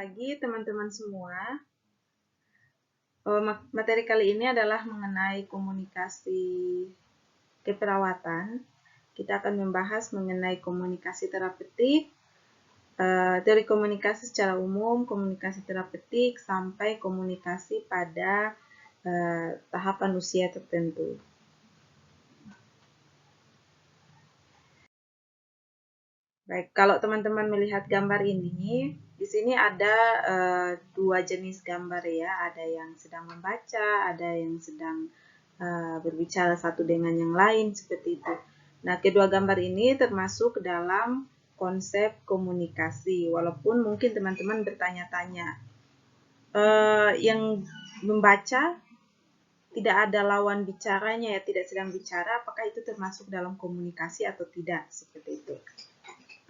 pagi teman-teman semua. Materi kali ini adalah mengenai komunikasi keperawatan. Kita akan membahas mengenai komunikasi terapeutik, dari komunikasi secara umum, komunikasi terapeutik, sampai komunikasi pada tahapan usia tertentu. Baik, kalau teman-teman melihat gambar ini, di sini ada dua jenis gambar ya, ada yang sedang membaca, ada yang sedang berbicara satu dengan yang lain seperti itu. Nah, kedua gambar ini termasuk dalam konsep komunikasi, walaupun mungkin teman-teman bertanya-tanya, yang membaca tidak ada lawan bicaranya ya, tidak sedang bicara, apakah itu termasuk dalam komunikasi atau tidak, seperti itu.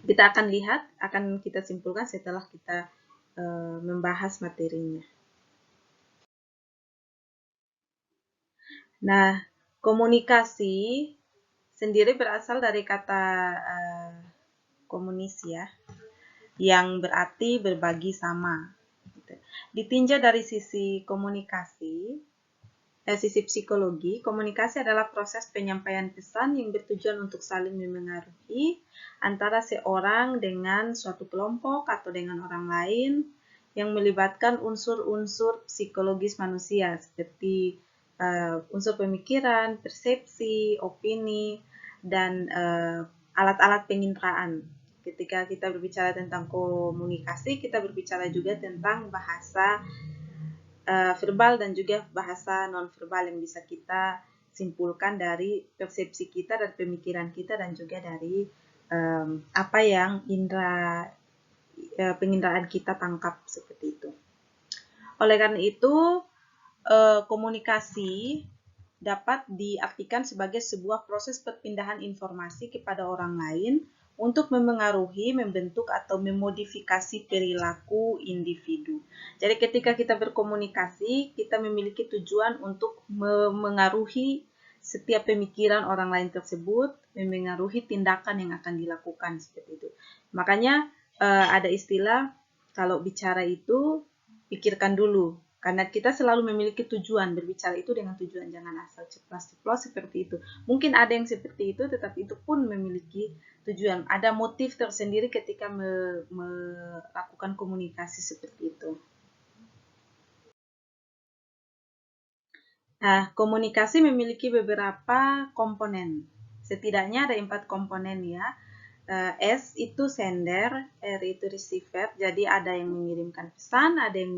Kita akan lihat, akan kita simpulkan setelah kita membahas materinya. Nah, komunikasi sendiri berasal dari kata komunis ya, yang berarti berbagi sama. Ditinjau dari sisi komunikasi, sisi psikologi, komunikasi adalah proses penyampaian pesan yang bertujuan untuk saling memengaruhi antara seorang dengan suatu kelompok atau dengan orang lain yang melibatkan unsur-unsur psikologis manusia seperti unsur pemikiran, persepsi, opini, dan alat-alat penginderaan. Ketika kita berbicara tentang komunikasi, kita berbicara juga tentang bahasa verbal dan juga bahasa non-verbal yang bisa kita simpulkan dari persepsi kita dan pemikiran kita dan juga dari apa yang penginderaan kita tangkap seperti itu. Oleh karena itu, komunikasi dapat diartikan sebagai sebuah proses perpindahan informasi kepada orang lain untuk memengaruhi, membentuk, atau memodifikasi perilaku individu. Jadi ketika kita berkomunikasi, kita memiliki tujuan untuk memengaruhi setiap pemikiran orang lain tersebut, memengaruhi tindakan yang akan dilakukan seperti itu. Makanya ada istilah, kalau bicara itu pikirkan dulu. Karena kita selalu memiliki tujuan, berbicara itu dengan tujuan, jangan asal ceplos-ceplos seperti itu. Mungkin ada yang seperti itu, tetapi itu pun memiliki tujuan. Ada motif tersendiri ketika melakukan komunikasi seperti itu. Nah, komunikasi memiliki beberapa komponen. Setidaknya ada 4 komponen ya. S itu sender, R itu receiver, jadi ada yang mengirimkan pesan, ada yang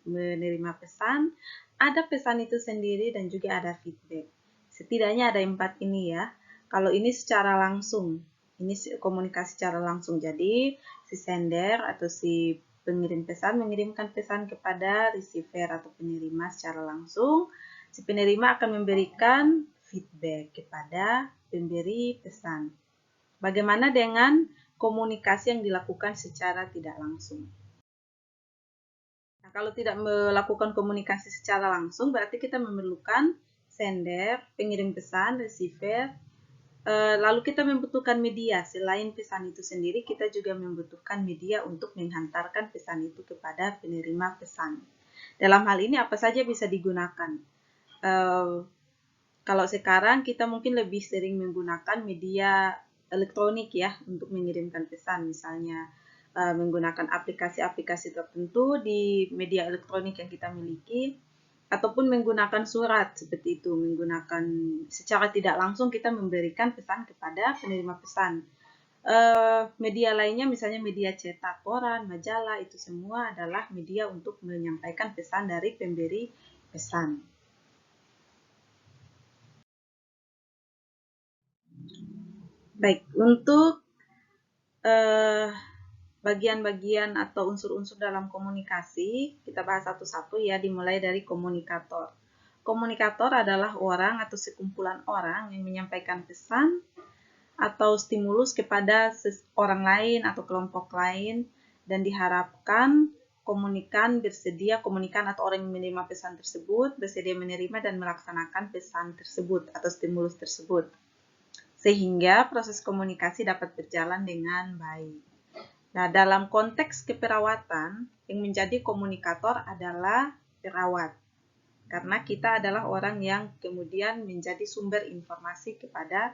menerima pesan, ada pesan itu sendiri, dan juga ada feedback. Setidaknya ada 4 ini ya. Kalau ini secara langsung, ini komunikasi secara langsung, jadi si sender atau si pengirim pesan mengirimkan pesan kepada receiver atau penerima secara langsung. Si penerima akan memberikan feedback kepada pemberi pesan. Bagaimana dengan komunikasi yang dilakukan secara tidak langsung? Nah, kalau tidak melakukan komunikasi secara langsung, berarti kita memerlukan sender, pengirim pesan, receiver, lalu kita membutuhkan media. Selain pesan itu sendiri, kita juga membutuhkan media untuk menghantarkan pesan itu kepada penerima pesan. Dalam hal ini, apa saja bisa digunakan? Kalau sekarang, kita mungkin lebih sering menggunakan media elektronik ya untuk mengirimkan pesan, misalnya menggunakan aplikasi-aplikasi tertentu di media elektronik yang kita miliki, ataupun menggunakan surat seperti itu, menggunakan secara tidak langsung kita memberikan pesan kepada penerima pesan. Media lainnya misalnya media cetak, koran, majalah, itu semua adalah media untuk menyampaikan pesan dari pemberi pesan. Baik, untuk bagian-bagian atau unsur-unsur dalam komunikasi, kita bahas satu-satu ya, dimulai dari komunikator. Komunikator adalah orang atau sekumpulan orang yang menyampaikan pesan atau stimulus kepada orang lain atau kelompok lain, dan diharapkan komunikan atau orang yang menerima pesan tersebut bersedia menerima dan melaksanakan pesan tersebut atau stimulus tersebut, sehingga proses komunikasi dapat berjalan dengan baik. Nah, dalam konteks keperawatan, yang menjadi komunikator adalah perawat. Karena kita adalah orang yang kemudian menjadi sumber informasi kepada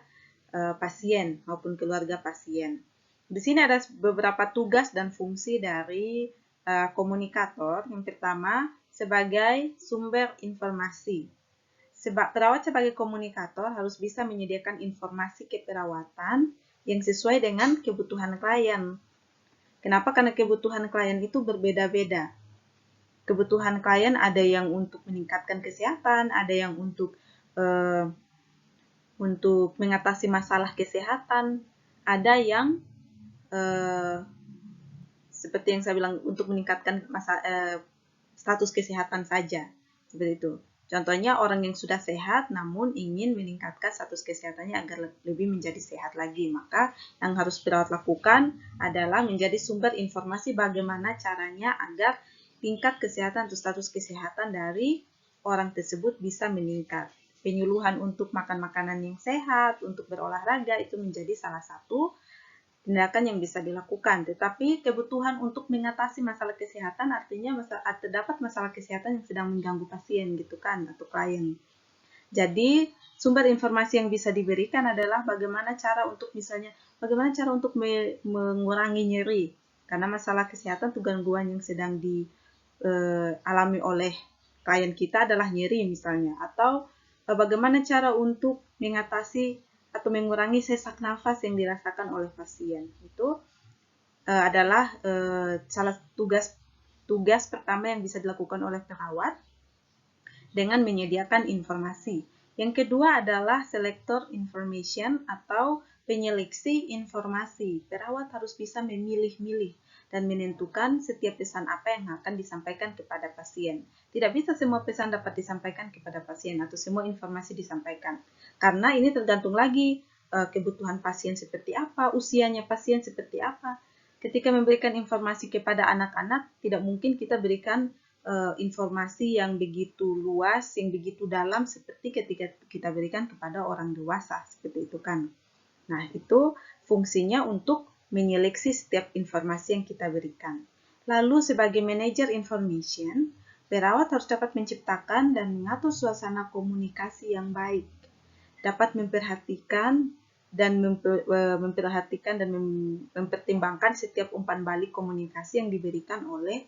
pasien maupun keluarga pasien. Di sini ada beberapa tugas dan fungsi dari komunikator. Yang pertama, sebagai sumber informasi. Perawat sebagai komunikator harus bisa menyediakan informasi keperawatan yang sesuai dengan kebutuhan klien. Kenapa? Karena kebutuhan klien itu berbeda-beda. Kebutuhan klien ada yang untuk meningkatkan kesehatan, ada yang untuk mengatasi masalah kesehatan, ada yang seperti yang saya bilang untuk meningkatkan status kesehatan saja, seperti itu. Contohnya orang yang sudah sehat namun ingin meningkatkan status kesehatannya agar lebih menjadi sehat lagi. Maka yang harus perawat lakukan adalah menjadi sumber informasi bagaimana caranya agar tingkat kesehatan atau status kesehatan dari orang tersebut bisa meningkat. Penyuluhan untuk makan makanan yang sehat, untuk berolahraga itu menjadi salah satu tindakan yang bisa dilakukan. Tetapi kebutuhan untuk mengatasi masalah kesehatan artinya terdapat masalah kesehatan yang sedang mengganggu pasien gitu kan, atau klien. Jadi sumber informasi yang bisa diberikan adalah bagaimana cara untuk mengurangi nyeri. Karena masalah kesehatan itu gangguan yang sedang dialami oleh klien kita adalah nyeri misalnya. Atau bagaimana cara untuk mengatasi atau mengurangi sesak nafas yang dirasakan oleh pasien. Itu adalah salah tugas pertama yang bisa dilakukan oleh perawat dengan menyediakan informasi. Yang kedua adalah selector information atau penyeleksi informasi. Perawat harus bisa memilih-milih dan menentukan setiap pesan apa yang akan disampaikan kepada pasien. Tidak bisa semua pesan dapat disampaikan kepada pasien atau semua informasi disampaikan. Karena ini tergantung lagi kebutuhan pasien seperti apa, usianya pasien seperti apa. Ketika memberikan informasi kepada anak-anak, tidak mungkin kita berikan informasi yang begitu luas, yang begitu dalam seperti ketika kita berikan kepada orang dewasa, seperti itu kan. Nah, itu fungsinya untuk menyeleksi setiap informasi yang kita berikan. Lalu sebagai manajer information, perawat harus dapat menciptakan dan mengatur suasana komunikasi yang baik. Dapat memperhatikan dan mempertimbangkan setiap umpan balik komunikasi yang diberikan oleh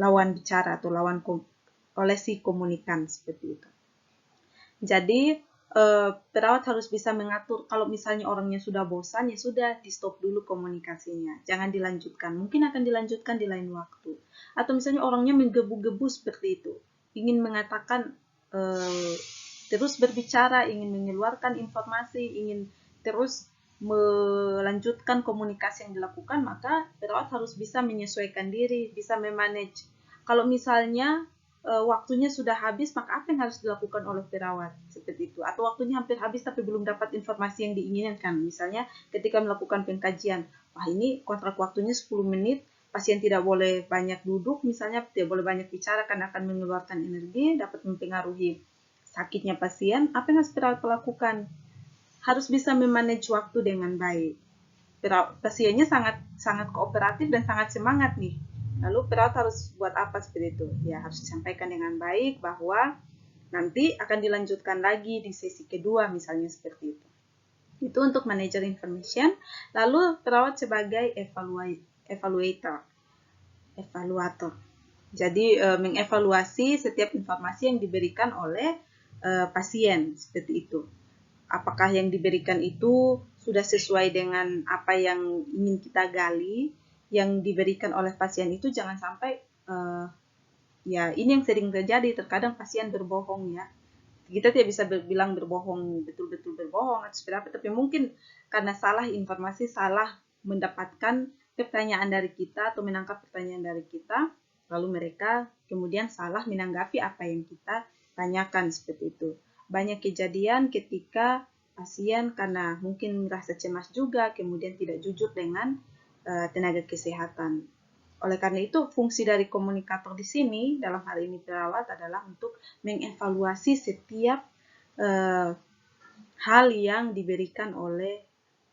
lawan bicara atau oleh si komunikan, seperti itu. Jadi perawat harus bisa mengatur, kalau misalnya orangnya sudah bosan, ya sudah di stop dulu komunikasinya, jangan dilanjutkan, mungkin akan dilanjutkan di lain waktu. Atau misalnya orangnya menggebu-gebu seperti itu, ingin mengatakan terus berbicara, ingin mengeluarkan informasi, ingin terus melanjutkan komunikasi yang dilakukan, maka perawat harus bisa menyesuaikan diri, bisa memanage. Kalau misalnya waktunya sudah habis, maka apa yang harus dilakukan oleh perawat? Seperti itu. Atau waktunya hampir habis tapi belum dapat informasi yang diinginkan. Misalnya ketika melakukan pengkajian, wah ini kontrak waktunya 10 menit, pasien tidak boleh banyak duduk, misalnya tidak boleh banyak bicara karena akan mengeluarkan energi, dapat mempengaruhi sakitnya pasien. Apa yang harus perawat lakukan? Harus bisa memanage waktu dengan baik. Pasiennya sangat kooperatif dan sangat semangat nih. Lalu perawat harus buat apa seperti itu? Ya harus disampaikan dengan baik bahwa nanti akan dilanjutkan lagi di sesi kedua misalnya, seperti itu. Itu untuk manager information. Lalu perawat sebagai evaluator. Jadi mengevaluasi setiap informasi yang diberikan oleh pasien, seperti itu. Apakah yang diberikan itu sudah sesuai dengan apa yang ingin kita gali, yang diberikan oleh pasien itu jangan sampai ya ini yang sering terjadi, terkadang pasien berbohong ya. Kita tidak bisa bilang berbohong, betul-betul berbohong atau seperti apa, tapi mungkin karena salah informasi, salah mendapatkan pertanyaan dari kita atau menangkap pertanyaan dari kita, lalu mereka kemudian salah menanggapi apa yang kita tanyakan, seperti itu. Banyak kejadian ketika pasien karena mungkin merasa cemas juga, kemudian tidak jujur dengan tenaga kesehatan. Oleh karena itu, fungsi dari komunikator di sini, dalam hal ini perawat, adalah untuk mengevaluasi setiap hal yang diberikan oleh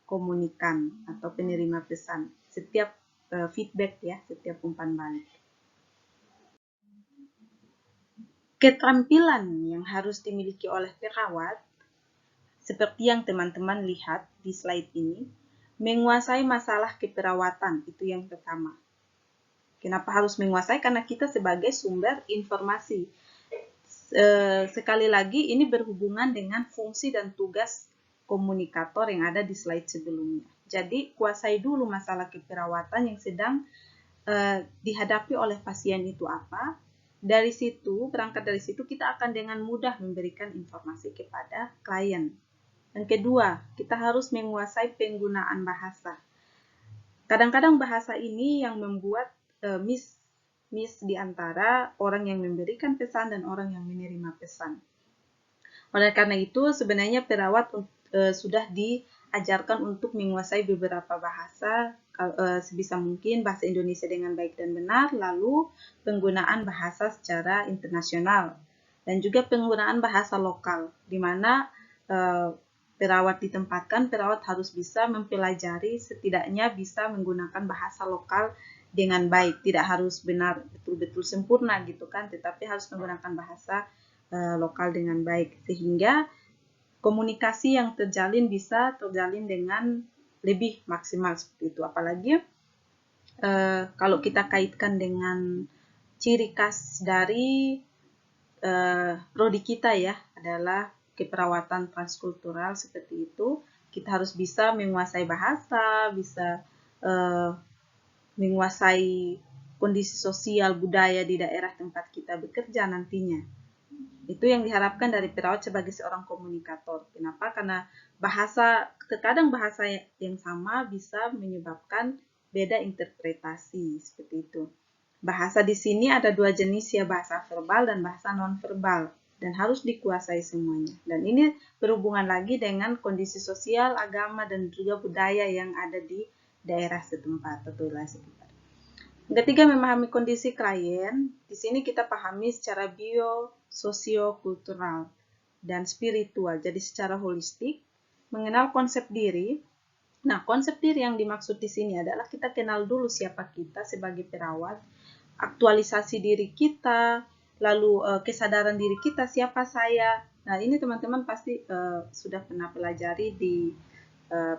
komunikan atau penerima pesan. Setiap feedback ya, setiap umpan balik. Keterampilan yang harus dimiliki oleh perawat, seperti yang teman-teman lihat di slide ini, menguasai masalah keperawatan, itu yang pertama. Kenapa harus menguasai? Karena kita sebagai sumber informasi. Sekali lagi, ini berhubungan dengan fungsi dan tugas komunikator yang ada di slide sebelumnya. Jadi, kuasai dulu masalah keperawatan yang sedang dihadapi oleh pasien itu apa. Dari situ, berangkat dari situ, kita akan dengan mudah memberikan informasi kepada klien. Yang kedua, kita harus menguasai penggunaan bahasa. Kadang-kadang bahasa ini yang membuat miss di antara orang yang memberikan pesan dan orang yang menerima pesan. Oleh karena itu, sebenarnya perawat sudah diajarkan untuk menguasai beberapa bahasa, sebisa mungkin bahasa Indonesia dengan baik dan benar, lalu penggunaan bahasa secara internasional, dan juga penggunaan bahasa lokal, di mana perawat ditempatkan, perawat harus bisa mempelajari, setidaknya bisa menggunakan bahasa lokal dengan baik, tidak harus benar betul-betul sempurna gitu kan, tetapi harus menggunakan bahasa lokal dengan baik, sehingga komunikasi yang terjalin bisa terjalin dengan lebih maksimal seperti itu. Apalagi kalau kita kaitkan dengan ciri khas dari prodi kita ya, adalah keperawatan transkultural seperti itu. Kita harus bisa menguasai bahasa, bisa menguasai kondisi sosial budaya di daerah tempat kita bekerja nantinya. Itu yang diharapkan dari perawat sebagai seorang komunikator. Kenapa? Karena terkadang bahasa yang sama bisa menyebabkan beda interpretasi, seperti itu. Bahasa di sini ada dua jenis ya, bahasa verbal dan bahasa non-verbal, dan harus dikuasai semuanya. Dan ini berhubungan lagi dengan kondisi sosial, agama, dan juga budaya yang ada di daerah setempat atau wilayah setempat. Ketiga, memahami kondisi klien. Di sini kita pahami secara sosio-kultural dan spiritual. Jadi secara holistik, mengenal konsep diri. Nah, konsep diri yang dimaksud di sini adalah kita kenal dulu siapa kita sebagai perawat, aktualisasi diri kita, lalu kesadaran diri kita, siapa saya. Nah, ini teman-teman pasti sudah pernah pelajari di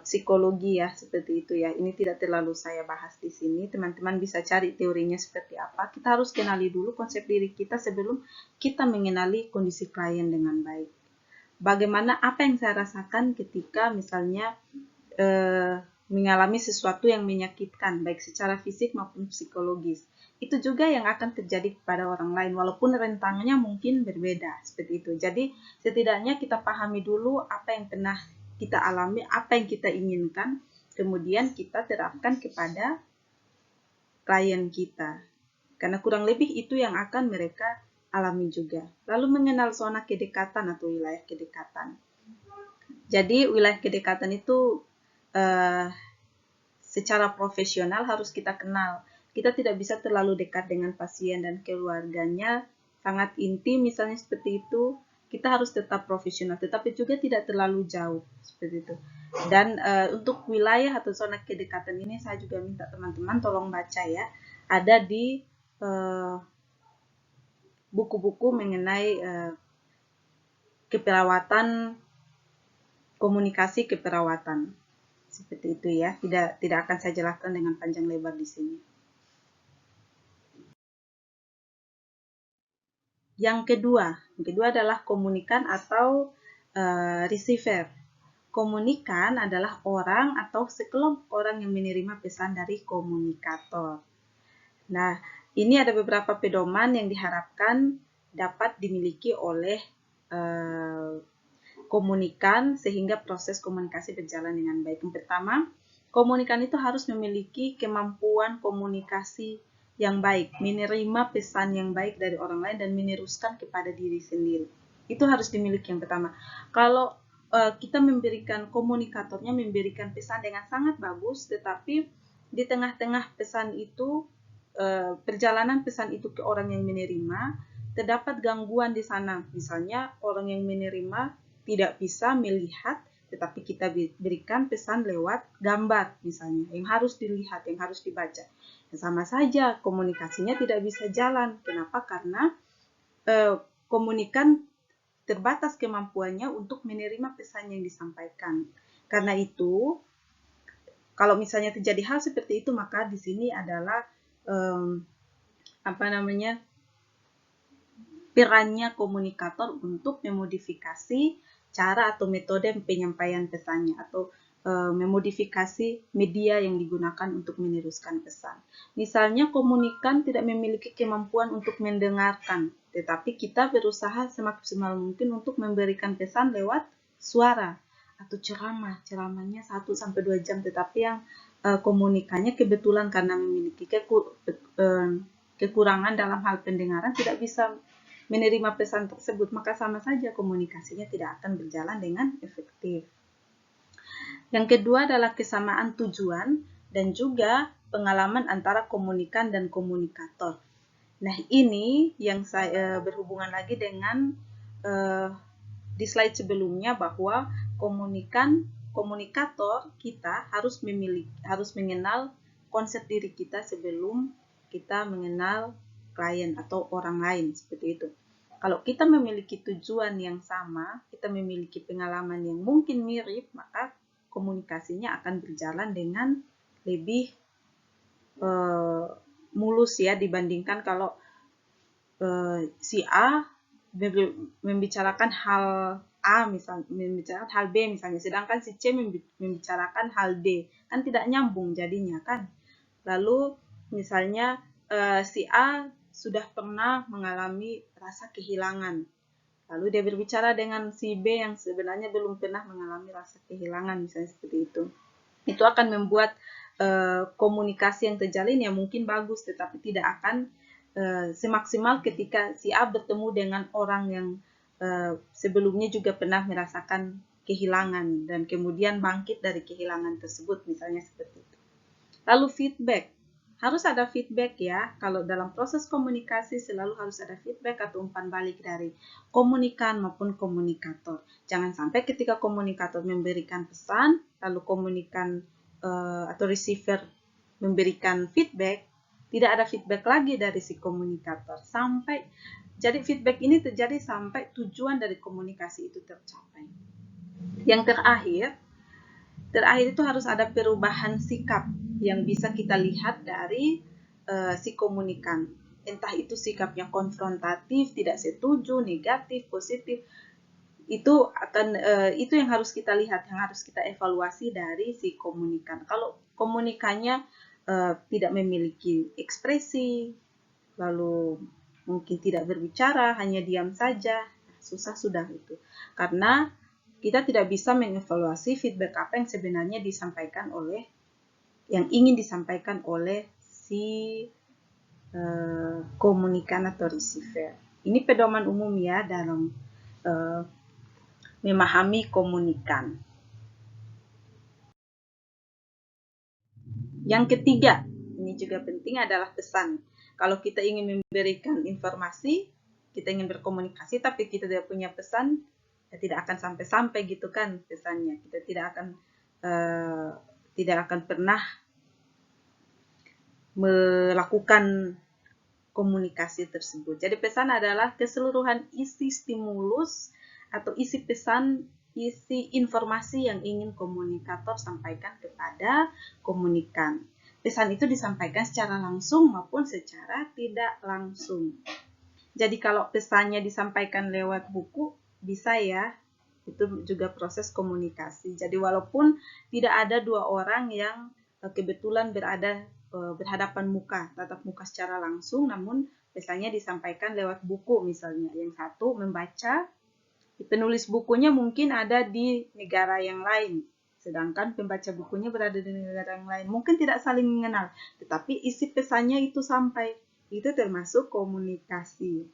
psikologi ya, seperti itu ya. Ini tidak terlalu saya bahas di sini. Teman-teman bisa cari teorinya seperti apa. Kita harus kenali dulu konsep diri kita sebelum kita mengenali kondisi klien dengan baik. Bagaimana apa yang saya rasakan ketika misalnya mengalami sesuatu yang menyakitkan, baik secara fisik maupun psikologis. Itu juga yang akan terjadi kepada orang lain, walaupun rentangnya mungkin berbeda, seperti itu. Jadi setidaknya kita pahami dulu apa yang pernah kita alami, apa yang kita inginkan, kemudian kita terapkan kepada klien kita. Karena kurang lebih itu yang akan mereka alami juga. Lalu mengenal zona kedekatan atau wilayah kedekatan. Jadi wilayah kedekatan itu secara profesional harus kita kenal. Kita tidak bisa terlalu dekat dengan pasien dan keluarganya, sangat intim misalnya seperti itu. Kita harus tetap profesional, tetapi juga tidak terlalu jauh seperti itu. Dan untuk wilayah atau zona kedekatan ini saya juga minta teman-teman tolong baca ya. Ada di buku-buku mengenai keperawatan, komunikasi keperawatan. Seperti itu ya. Tidak akan saya jelaskan dengan panjang lebar di sini. Yang kedua adalah komunikan atau receiver. Komunikan adalah orang atau sekelompok orang yang menerima pesan dari komunikator. Nah, ini ada beberapa pedoman yang diharapkan dapat dimiliki oleh komunikan sehingga proses komunikasi berjalan dengan baik. Yang pertama, komunikan itu harus memiliki kemampuan komunikasi yang baik, menerima pesan yang baik dari orang lain dan meneruskan kepada diri sendiri. Itu harus dimiliki yang pertama. Kalau kita memberikan komunikatornya memberikan pesan dengan sangat bagus, tetapi di tengah-tengah pesan itu, perjalanan pesan itu ke orang yang menerima, terdapat gangguan di sana. Misalnya orang yang menerima tidak bisa melihat tetapi kita berikan pesan lewat gambar misalnya, yang harus dilihat, yang harus dibaca. Sama saja komunikasinya tidak bisa jalan. Kenapa? Karena komunikan terbatas kemampuannya untuk menerima pesan yang disampaikan. Karena itu, kalau misalnya terjadi hal seperti itu, maka di sini adalah perannya komunikator untuk memodifikasi cara atau metode penyampaian pesannya, atau memodifikasi media yang digunakan untuk meneruskan pesan. Misalnya komunikan tidak memiliki kemampuan untuk mendengarkan, tetapi kita berusaha semaksimal mungkin untuk memberikan pesan lewat suara atau ceramahnya 1-2 jam, tetapi yang komunikannya kebetulan karena memiliki kekurangan dalam hal pendengaran tidak bisa menerima pesan tersebut, maka sama saja komunikasinya tidak akan berjalan dengan efektif. Yang kedua adalah kesamaan tujuan dan juga pengalaman antara komunikan dan komunikator. Nah, ini yang saya berhubungan lagi dengan di slide sebelumnya, bahwa komunikator kita harus mengenal konsep diri kita sebelum kita mengenal klien atau orang lain, seperti itu. Kalau kita memiliki tujuan yang sama, kita memiliki pengalaman yang mungkin mirip, maka komunikasinya akan berjalan dengan lebih mulus ya, dibandingkan kalau si A membicarakan hal A misalnya, membicarakan hal B misalnya, sedangkan si C membicarakan hal D, kan tidak nyambung jadinya kan. Lalu misalnya si A sudah pernah mengalami rasa kehilangan, lalu dia berbicara dengan si B yang sebenarnya belum pernah mengalami rasa kehilangan, misalnya seperti itu. Itu akan membuat komunikasi yang terjalin ya mungkin bagus, tetapi tidak akan semaksimal ketika si A bertemu dengan orang yang sebelumnya juga pernah merasakan kehilangan dan kemudian bangkit dari kehilangan tersebut, misalnya seperti itu. Lalu feedback. Harus ada feedback ya. Kalau dalam proses komunikasi selalu harus ada feedback atau umpan balik dari komunikan maupun komunikator. Jangan sampai ketika komunikator memberikan pesan, lalu komunikan atau receiver memberikan feedback, tidak ada feedback lagi dari si komunikator. Jadi feedback ini terjadi sampai tujuan dari komunikasi itu tercapai. Yang terakhir itu harus ada perubahan sikap yang bisa kita lihat dari si komunikan. Entah itu sikapnya konfrontatif, tidak setuju, negatif, positif. Itu yang harus kita lihat, yang harus kita evaluasi dari si komunikan. Kalau komunikannya tidak memiliki ekspresi, lalu mungkin tidak berbicara, hanya diam saja, susah sudah itu. Karena kita tidak bisa mengevaluasi feedback apa yang sebenarnya ingin disampaikan oleh si komunikan atau receiver. Ini pedoman umum ya dalam memahami komunikan. Yang ketiga, ini juga penting, adalah pesan. Kalau kita ingin memberikan informasi, kita ingin berkomunikasi, tapi kita tidak punya pesan, ya tidak akan sampai-sampai gitu kan pesannya. Kita tidak akan pernah melakukan komunikasi tersebut. Jadi pesan adalah keseluruhan isi stimulus atau isi pesan, isi informasi yang ingin komunikator sampaikan kepada komunikan. Pesan itu disampaikan secara langsung maupun secara tidak langsung. Jadi kalau pesannya disampaikan lewat buku, bisa ya, itu juga proses komunikasi. Jadi walaupun tidak ada dua orang yang kebetulan berhadapan muka, tatap muka secara langsung, namun pesannya disampaikan lewat buku misalnya. Yang satu membaca, penulis bukunya mungkin ada di negara yang lain, sedangkan pembaca bukunya berada di negara yang lain. Mungkin tidak saling mengenal, tetapi isi pesannya itu sampai. Itu termasuk komunikasi.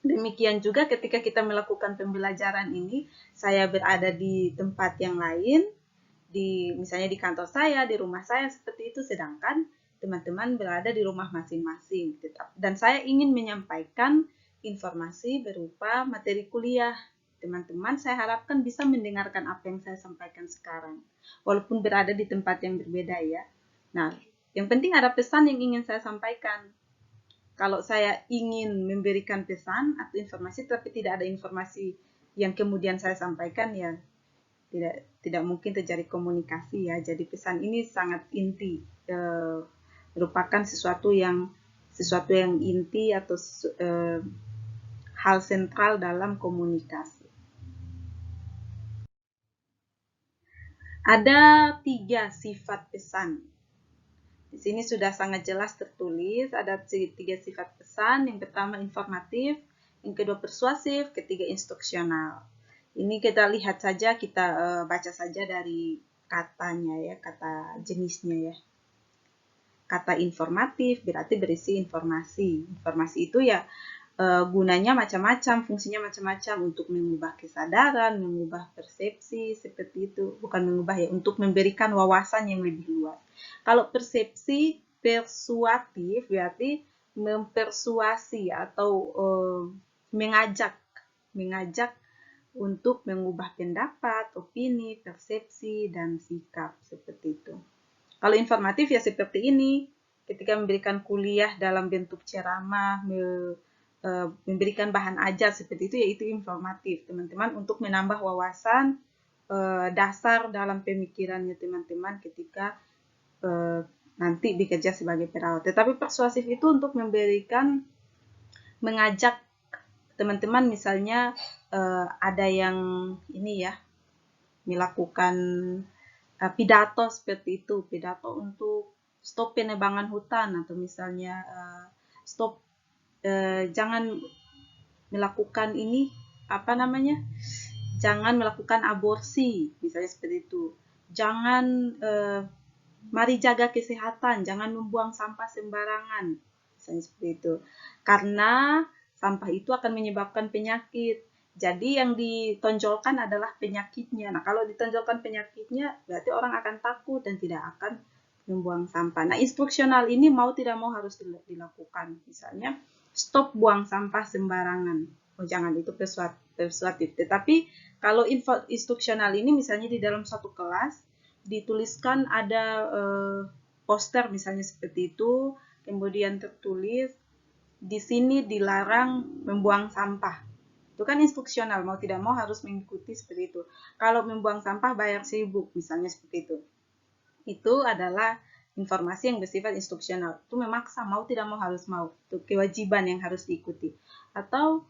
Demikian juga ketika kita melakukan pembelajaran ini, saya berada di tempat yang lain, misalnya di kantor saya, di rumah saya, seperti itu, sedangkan teman-teman berada di rumah masing-masing. Dan saya ingin menyampaikan informasi berupa materi kuliah. teman-teman, saya harapkan bisa mendengarkan apa yang saya sampaikan sekarang, walaupun berada di tempat yang berbeda ya. Nah, yang penting ada pesan yang ingin saya sampaikan. Kalau saya ingin memberikan pesan atau informasi, tapi tidak ada informasi yang kemudian saya sampaikan, ya tidak mungkin terjadi komunikasi ya. Jadi pesan ini sangat inti, merupakan sesuatu yang inti atau hal sentral dalam komunikasi. Ada 3 sifat pesan. Di sini sudah sangat jelas tertulis, ada 3 sifat pesan. Yang pertama informatif, yang kedua persuasif, ketiga instruksional. Ini kita lihat saja, kita baca saja dari katanya ya, kata jenisnya ya. Kata informatif berarti berisi informasi. Informasi itu ya gunanya macam-macam, fungsinya macam-macam, untuk mengubah kesadaran, mengubah persepsi, seperti itu. Bukan mengubah ya, untuk memberikan wawasan yang lebih luas. Kalau persepsi persuatif berarti mempersuasi atau mengajak untuk mengubah pendapat, opini, persepsi, dan sikap, seperti itu. Kalau informatif ya seperti ini, ketika memberikan kuliah dalam bentuk ceramah, memberikan bahan ajar seperti itu, yaitu informatif, teman-teman, untuk menambah wawasan dasar dalam pemikirannya teman-teman ketika nanti bekerja sebagai perawat. Tetapi persuasif itu untuk mengajak teman-teman, misalnya ada yang ini ya, melakukan pidato seperti itu, pidato untuk stop penebangan hutan, atau misalnya stop jangan melakukan ini, jangan melakukan aborsi, misalnya seperti itu. Jangan mari jaga kesehatan, jangan membuang sampah sembarangan, misalnya seperti itu. Karena sampah itu akan menyebabkan penyakit. Jadi yang ditonjolkan adalah penyakitnya. Nah, kalau ditonjolkan penyakitnya, berarti orang akan takut dan tidak akan membuang sampah. Nah, instruksional ini mau tidak mau harus dilakukan. Misalnya, stop buang sampah sembarangan. Oh, jangan, itu persuasif. Tetapi kalau instruksional ini misalnya di dalam satu kelas, dituliskan ada poster misalnya seperti itu, kemudian tertulis, di sini dilarang membuang sampah. Itu kan instruksional, mau tidak mau harus mengikuti seperti itu. Kalau membuang sampah bayar 1.000, misalnya seperti itu. Itu adalah informasi yang bersifat instruksional. Itu memaksa, mau tidak mau harus mau. Itu kewajiban yang harus diikuti. Atau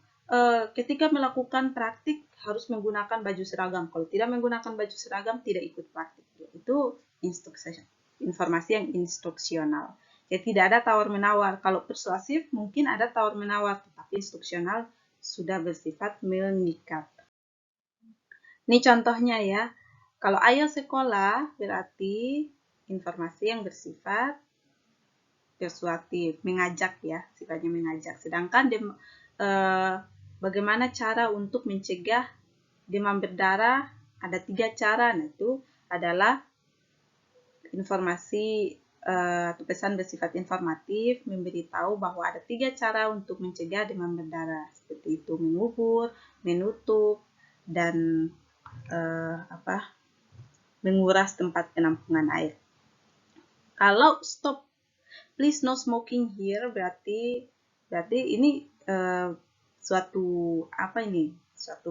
ketika melakukan praktik harus menggunakan baju seragam. Kalau tidak menggunakan baju seragam, tidak ikut praktik. Itu informasi yang instruksional. Jadi tidak ada tawar-menawar. Kalau persuasif mungkin ada tawar-menawar, tetapi instruksional sudah bersifat mengikat. Ini contohnya ya. Kalau ayo sekolah berarti informasi yang bersifat persuasif, mengajak ya, sifatnya mengajak. Sedangkan bagaimana cara untuk mencegah demam berdarah? Ada 3 cara. Nah, itu adalah informasi atau pesan bersifat informatif, memberitahu bahwa ada 3 cara untuk mencegah demam berdarah, seperti itu: mengubur, menutup, dan menguras tempat penampungan air. Kalau stop, please no smoking here, berarti ini suatu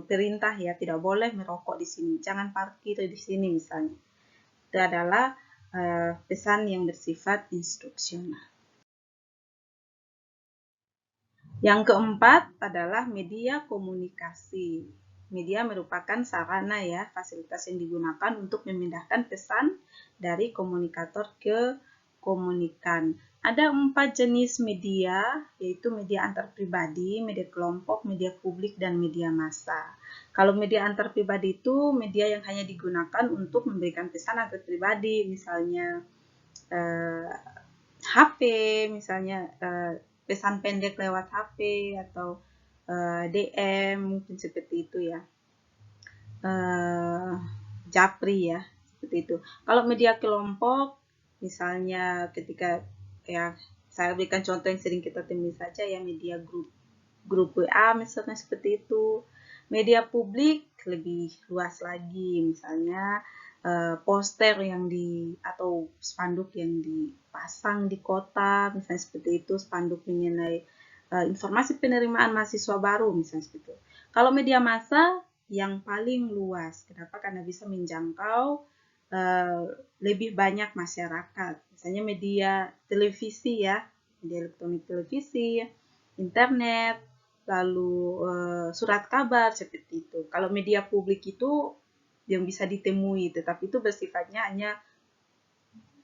perintah ya, tidak boleh merokok di sini, jangan parkir di sini misalnya. Itu adalah pesan yang bersifat instruksional. Yang keempat adalah media komunikasi. Media merupakan sarana ya, fasilitas yang digunakan untuk memindahkan pesan dari komunikator ke komunikan. Ada 4 jenis media, yaitu media antar pribadi, media kelompok, media publik, dan media massa. Kalau media antar pribadi itu media yang hanya digunakan untuk memberikan pesan antar pribadi, misalnya HP, misalnya pesan pendek lewat HP, atau DM, mungkin seperti itu ya. Japri ya, seperti itu. Kalau media kelompok, misalnya ketika ya, saya berikan contoh yang sering kita temui saja ya, media grup WA misalnya seperti itu. Media publik lebih luas lagi, misalnya poster yang atau spanduk yang dipasang di kota, misalnya seperti itu, spanduk mengenai informasi penerimaan mahasiswa baru, misalnya seperti itu. Kalau media massa yang paling luas, kenapa? Karena bisa menjangkau lebih banyak masyarakat, misalnya media televisi ya, media elektronik televisi, internet, lalu surat kabar seperti itu. Kalau media publik itu yang bisa ditemui, tetapi itu bersifatnya hanya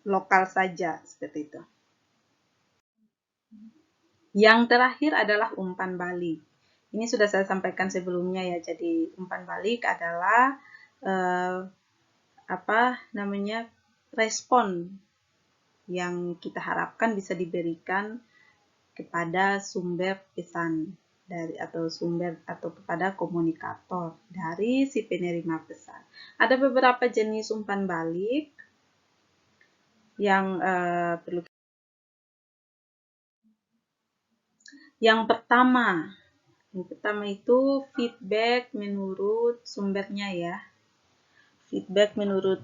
lokal saja seperti itu. Yang terakhir adalah umpan balik. Ini sudah saya sampaikan sebelumnya ya. Jadi umpan balik adalah respon yang kita harapkan bisa diberikan kepada sumber pesan atau kepada komunikator dari si penerima pesan. Ada beberapa jenis umpan balik yang perlu. Yang pertama itu feedback menurut sumbernya ya. Feedback menurut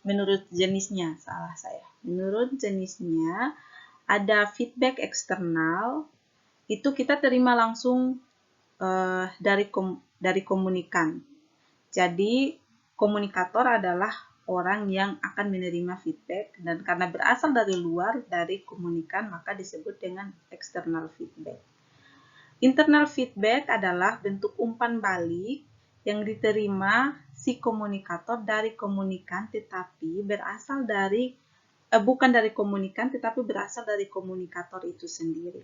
menurut jenisnya, salah saya. Menurut jenisnya ada feedback eksternal, itu kita terima langsung dari komunikan. Jadi komunikator adalah orang yang akan menerima feedback, dan karena berasal dari luar, dari komunikan, maka disebut dengan external feedback. Internal feedback adalah bentuk umpan balik yang diterima si komunikator dari komunikan, tetapi berasal dari bukan dari komunikan, tetapi berasal dari komunikator itu sendiri.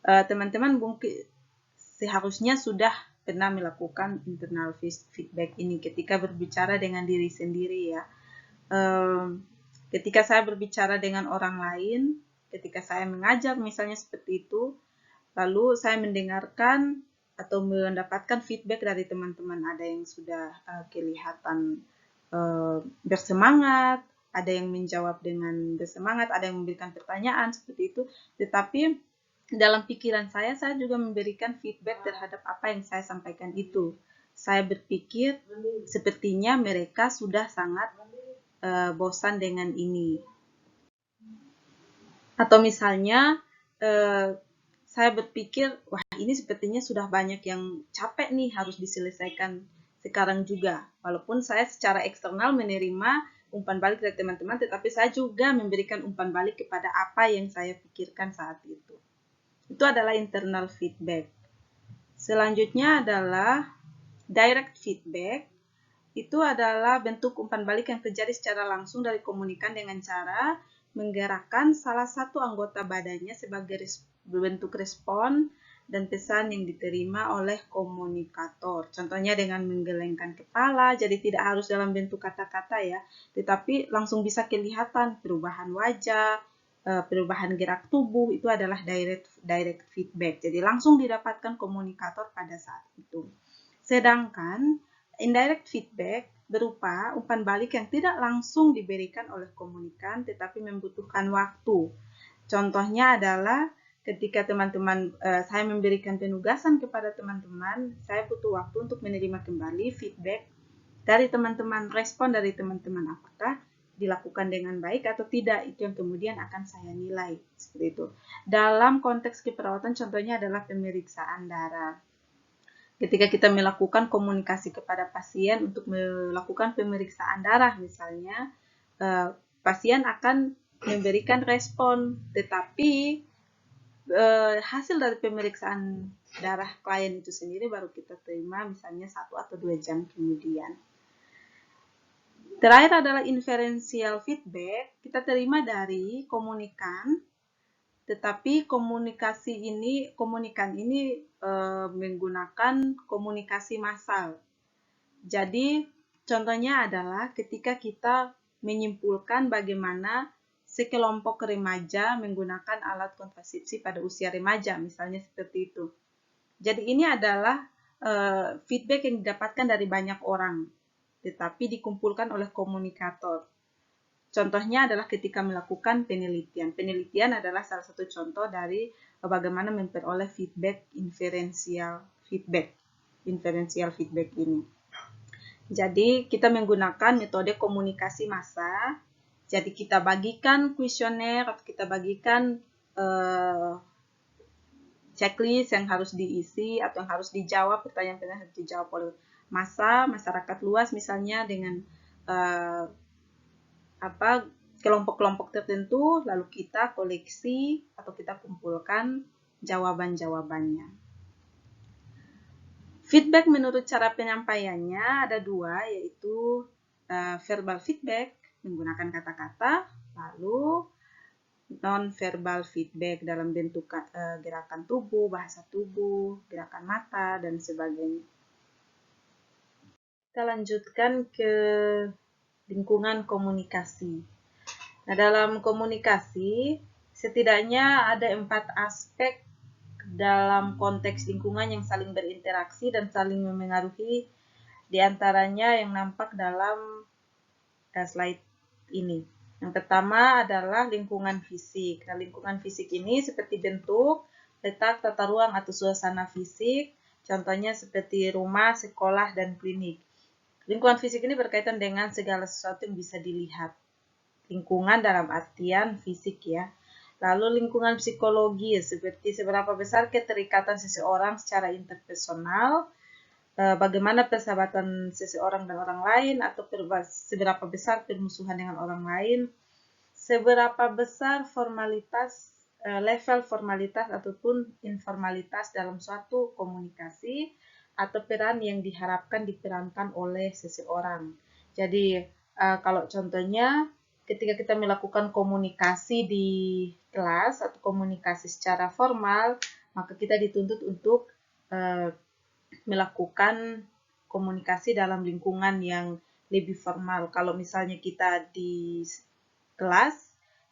Teman-teman mungkin seharusnya sudah pernah melakukan internal feedback ini ketika berbicara dengan diri sendiri ya. Ketika saya berbicara dengan orang lain, ketika saya mengajar misalnya seperti itu, lalu saya mendengarkan atau mendapatkan feedback dari teman-teman. Ada yang sudah kelihatan bersemangat, ada yang menjawab dengan bersemangat, ada yang memberikan pertanyaan seperti itu. Tetapi dalam pikiran saya juga memberikan feedback terhadap apa yang saya sampaikan itu. Saya berpikir sepertinya mereka sudah sangat bosan dengan ini. Atau misalnya saya berpikir, wah ini sepertinya sudah banyak yang capek nih, harus diselesaikan sekarang juga. Walaupun saya secara eksternal menerima umpan balik dari teman-teman, tetapi saya juga memberikan umpan balik kepada apa yang saya pikirkan saat itu. Itu adalah internal feedback. Selanjutnya adalah direct feedback. Itu adalah bentuk umpan balik yang terjadi secara langsung dari komunikan dengan cara menggerakkan salah satu anggota badannya sebagai bentuk respon dan pesan yang diterima oleh komunikator. Contohnya dengan menggelengkan kepala, jadi tidak harus dalam bentuk kata-kata ya, tetapi langsung bisa kelihatan perubahan wajah, perubahan gerak tubuh, itu adalah direct feedback. Jadi langsung didapatkan komunikator pada saat itu. Sedangkan indirect feedback berupa umpan balik yang tidak langsung diberikan oleh komunikan tetapi membutuhkan waktu. Contohnya adalah ketika teman-teman saya memberikan penugasan kepada teman-teman, saya butuh waktu untuk menerima kembali feedback dari teman-teman, respon dari teman-teman apakah dilakukan dengan baik atau tidak, itu yang kemudian akan saya nilai seperti itu. Dalam konteks keperawatan contohnya adalah pemeriksaan darah. Ketika kita melakukan komunikasi kepada pasien untuk melakukan pemeriksaan darah misalnya, pasien akan memberikan respon, tetapi hasil dari pemeriksaan darah klien itu sendiri baru kita terima misalnya 1 atau 2 jam kemudian. Terakhir adalah inferential feedback, kita terima dari komunikan, tetapi komunikan ini menggunakan komunikasi massal. Jadi contohnya adalah ketika kita menyimpulkan bagaimana sekelompok remaja menggunakan alat kontrasepsi pada usia remaja, misalnya seperti itu. Jadi ini adalah feedback yang didapatkan dari banyak orang, tetapi dikumpulkan oleh komunikator. Contohnya adalah ketika melakukan penelitian. Penelitian adalah salah satu contoh dari bagaimana memperoleh feedback, inferential feedback. inferential feedback ini. Jadi kita menggunakan metode komunikasi massa. Jadi kita bagikan kuesioner atau kita bagikan checklist yang harus diisi atau yang harus dijawab, pertanyaan-pertanyaan harus dijawab oleh massa, masyarakat luas misalnya dengan kelompok-kelompok tertentu, lalu kita koleksi atau kita kumpulkan jawaban-jawabannya. Feedback menurut cara penyampaiannya ada dua, yaitu verbal feedback menggunakan kata-kata, lalu non-verbal feedback dalam bentuk gerakan tubuh, bahasa tubuh, gerakan mata, dan sebagainya. Kita lanjutkan ke lingkungan komunikasi. Nah, dalam komunikasi, setidaknya ada 4 aspek dalam konteks lingkungan yang saling berinteraksi dan saling memengaruhi, diantaranya yang nampak dalam slide ini. Yang pertama adalah lingkungan fisik. Nah, lingkungan fisik ini seperti bentuk, letak, tata ruang, atau suasana fisik, contohnya seperti rumah, sekolah, dan klinik. Lingkungan fisik ini berkaitan dengan segala sesuatu yang bisa dilihat. Lingkungan dalam artian fisik ya. Lalu lingkungan psikologis seperti seberapa besar keterikatan seseorang secara interpersonal, bagaimana persahabatan seseorang dengan orang lain, atau seberapa besar permusuhan dengan orang lain, seberapa besar formalitas, level formalitas ataupun informalitas dalam suatu komunikasi, atau peran yang diharapkan diperankan oleh seseorang. Jadi kalau contohnya ketika kita melakukan komunikasi di kelas atau komunikasi secara formal, maka kita dituntut untuk melakukan komunikasi dalam lingkungan yang lebih formal. Kalau misalnya kita di kelas,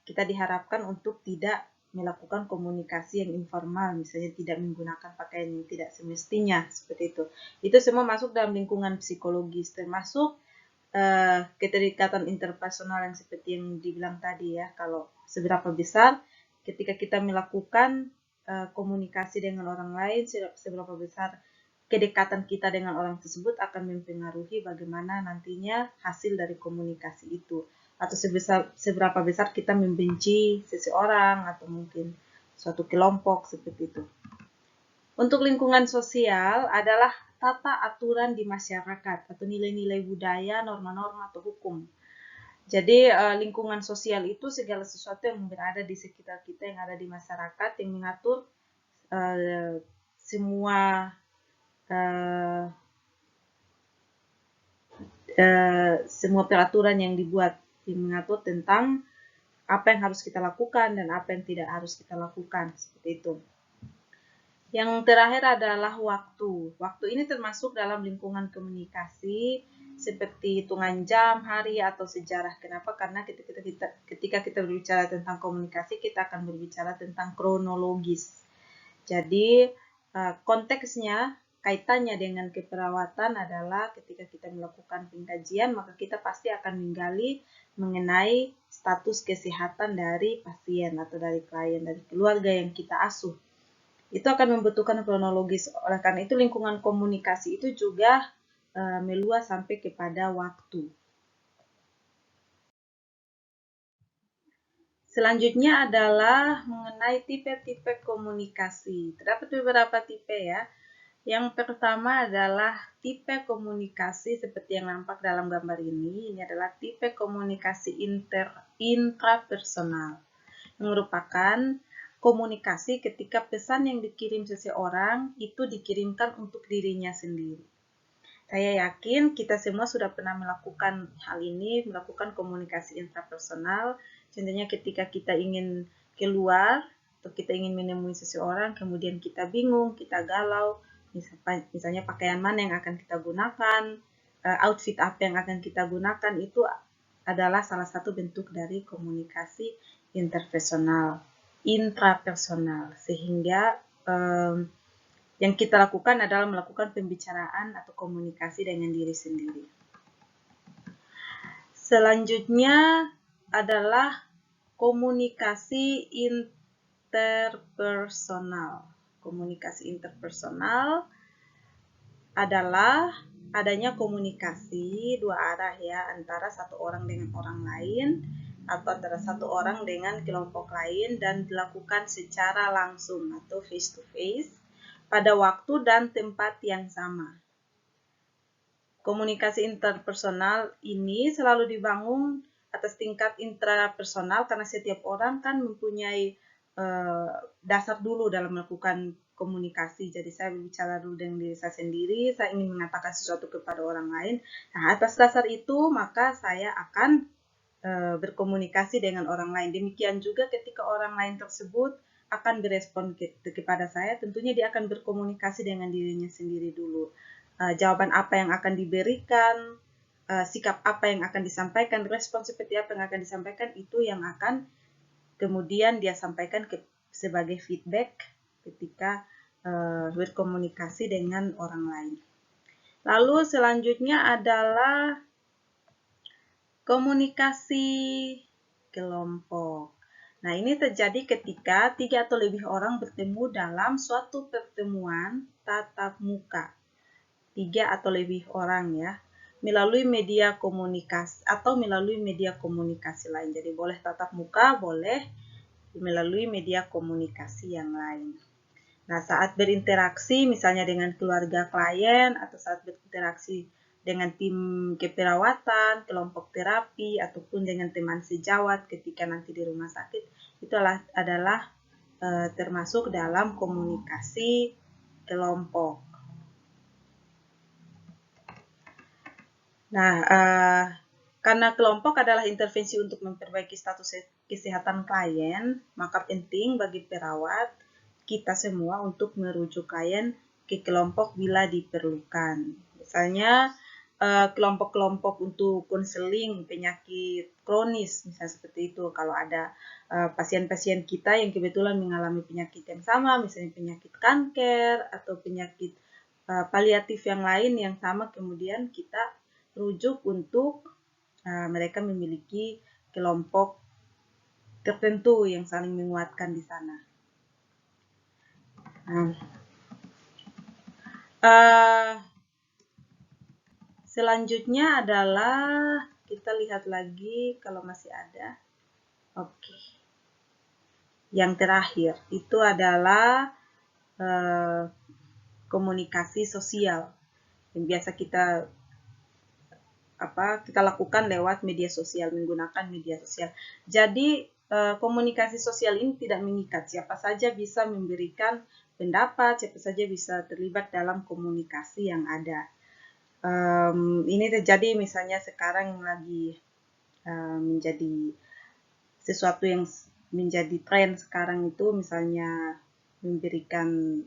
kita diharapkan untuk tidak melakukan komunikasi yang informal, misalnya tidak menggunakan pakaian yang tidak semestinya, seperti itu. Itu semua masuk dalam lingkungan psikologis, termasuk keterikatan interpersonal yang seperti yang dibilang tadi ya, kalau seberapa besar ketika kita melakukan komunikasi dengan orang lain, seberapa besar kedekatan kita dengan orang tersebut akan mempengaruhi bagaimana nantinya hasil dari komunikasi itu, atau seberapa besar kita membenci seseorang atau mungkin suatu kelompok seperti itu. Untuk lingkungan sosial adalah tata aturan di masyarakat atau nilai-nilai budaya, norma-norma atau hukum. Jadi lingkungan sosial itu segala sesuatu yang berada di sekitar kita, yang ada di masyarakat, yang mengatur semua peraturan yang dibuat, yang mengatur tentang apa yang harus kita lakukan dan apa yang tidak harus kita lakukan, seperti itu. Yang terakhir adalah waktu. Waktu ini termasuk dalam lingkungan komunikasi, seperti hitungan jam, hari, atau sejarah. Kenapa? Karena ketika kita berbicara tentang komunikasi, kita akan berbicara tentang kronologis. Jadi, konteksnya, kaitannya dengan keperawatan adalah ketika kita melakukan pengkajian, maka kita pasti akan menggali mengenai status kesehatan dari pasien atau dari klien, dari keluarga yang kita asuh. Itu akan membutuhkan kronologis. Oleh karena itu lingkungan komunikasi itu juga meluas sampai kepada waktu. Selanjutnya adalah mengenai tipe-tipe komunikasi. Terdapat beberapa tipe ya. Yang pertama adalah tipe komunikasi seperti yang nampak dalam gambar ini. Ini adalah tipe komunikasi intrapersonal. Yang merupakan komunikasi ketika pesan yang dikirim seseorang itu dikirimkan untuk dirinya sendiri. Saya yakin kita semua sudah pernah melakukan hal ini, melakukan komunikasi intrapersonal. Contohnya ketika kita ingin keluar atau kita ingin menemui seseorang, kemudian kita bingung, kita galau, misalnya pakaian mana yang akan kita gunakan, outfit apa yang akan kita gunakan, itu adalah salah satu bentuk dari komunikasi intrapersonal, sehingga yang kita lakukan adalah melakukan pembicaraan atau komunikasi dengan diri sendiri. Selanjutnya adalah komunikasi interpersonal. Komunikasi interpersonal adalah adanya komunikasi dua arah ya, antara satu orang dengan orang lain atau antara satu orang dengan kelompok lain dan dilakukan secara langsung atau face to face pada waktu dan tempat yang sama. Komunikasi interpersonal ini selalu dibangun atas tingkat intrapersonal karena setiap orang kan mempunyai dasar dulu dalam melakukan komunikasi. Jadi saya bicara dulu dengan diri saya sendiri, saya ingin mengatakan sesuatu kepada orang lain. Nah, atas dasar itu maka saya akan berkomunikasi dengan orang lain. Demikian juga ketika orang lain tersebut akan berespon kepada saya, tentunya dia akan berkomunikasi dengan dirinya sendiri dulu. Jawaban apa yang akan diberikan, sikap apa yang akan disampaikan, respon seperti apa yang akan disampaikan, itu yang akan kemudian dia sampaikan sebagai feedback ketika berkomunikasi dengan orang lain. Lalu selanjutnya adalah komunikasi kelompok. Nah, ini terjadi ketika 3 atau lebih orang bertemu dalam suatu pertemuan tatap muka. 3 atau lebih orang ya, melalui media komunikasi atau melalui media komunikasi lain. Jadi boleh tatap muka, boleh melalui media komunikasi yang lain. Nah, saat berinteraksi misalnya dengan keluarga klien atau saat berinteraksi dengan tim keperawatan, kelompok terapi, ataupun dengan teman sejawat ketika nanti di rumah sakit, itu adalah termasuk dalam komunikasi kelompok. Nah, karena kelompok adalah intervensi untuk memperbaiki status kesehatan klien, maka penting bagi perawat kita semua untuk merujuk klien ke kelompok bila diperlukan. Misalnya, kelompok-kelompok untuk konseling penyakit kronis, misalnya seperti itu. Kalau ada pasien-pasien kita yang kebetulan mengalami penyakit yang sama, misalnya penyakit kanker atau penyakit paliatif yang lain yang sama, kemudian kita rujuk untuk mereka memiliki kelompok tertentu yang saling menguatkan di sana. Selanjutnya adalah kita lihat lagi kalau masih ada. Oke. Yang terakhir itu adalah komunikasi sosial yang biasa kita lakukan lewat media sosial, menggunakan media sosial. Jadi komunikasi sosial ini tidak mengikat, siapa saja bisa memberikan pendapat, siapa saja bisa terlibat dalam komunikasi yang ada. Ini terjadi misalnya sekarang lagi menjadi sesuatu yang menjadi tren sekarang itu, misalnya memberikan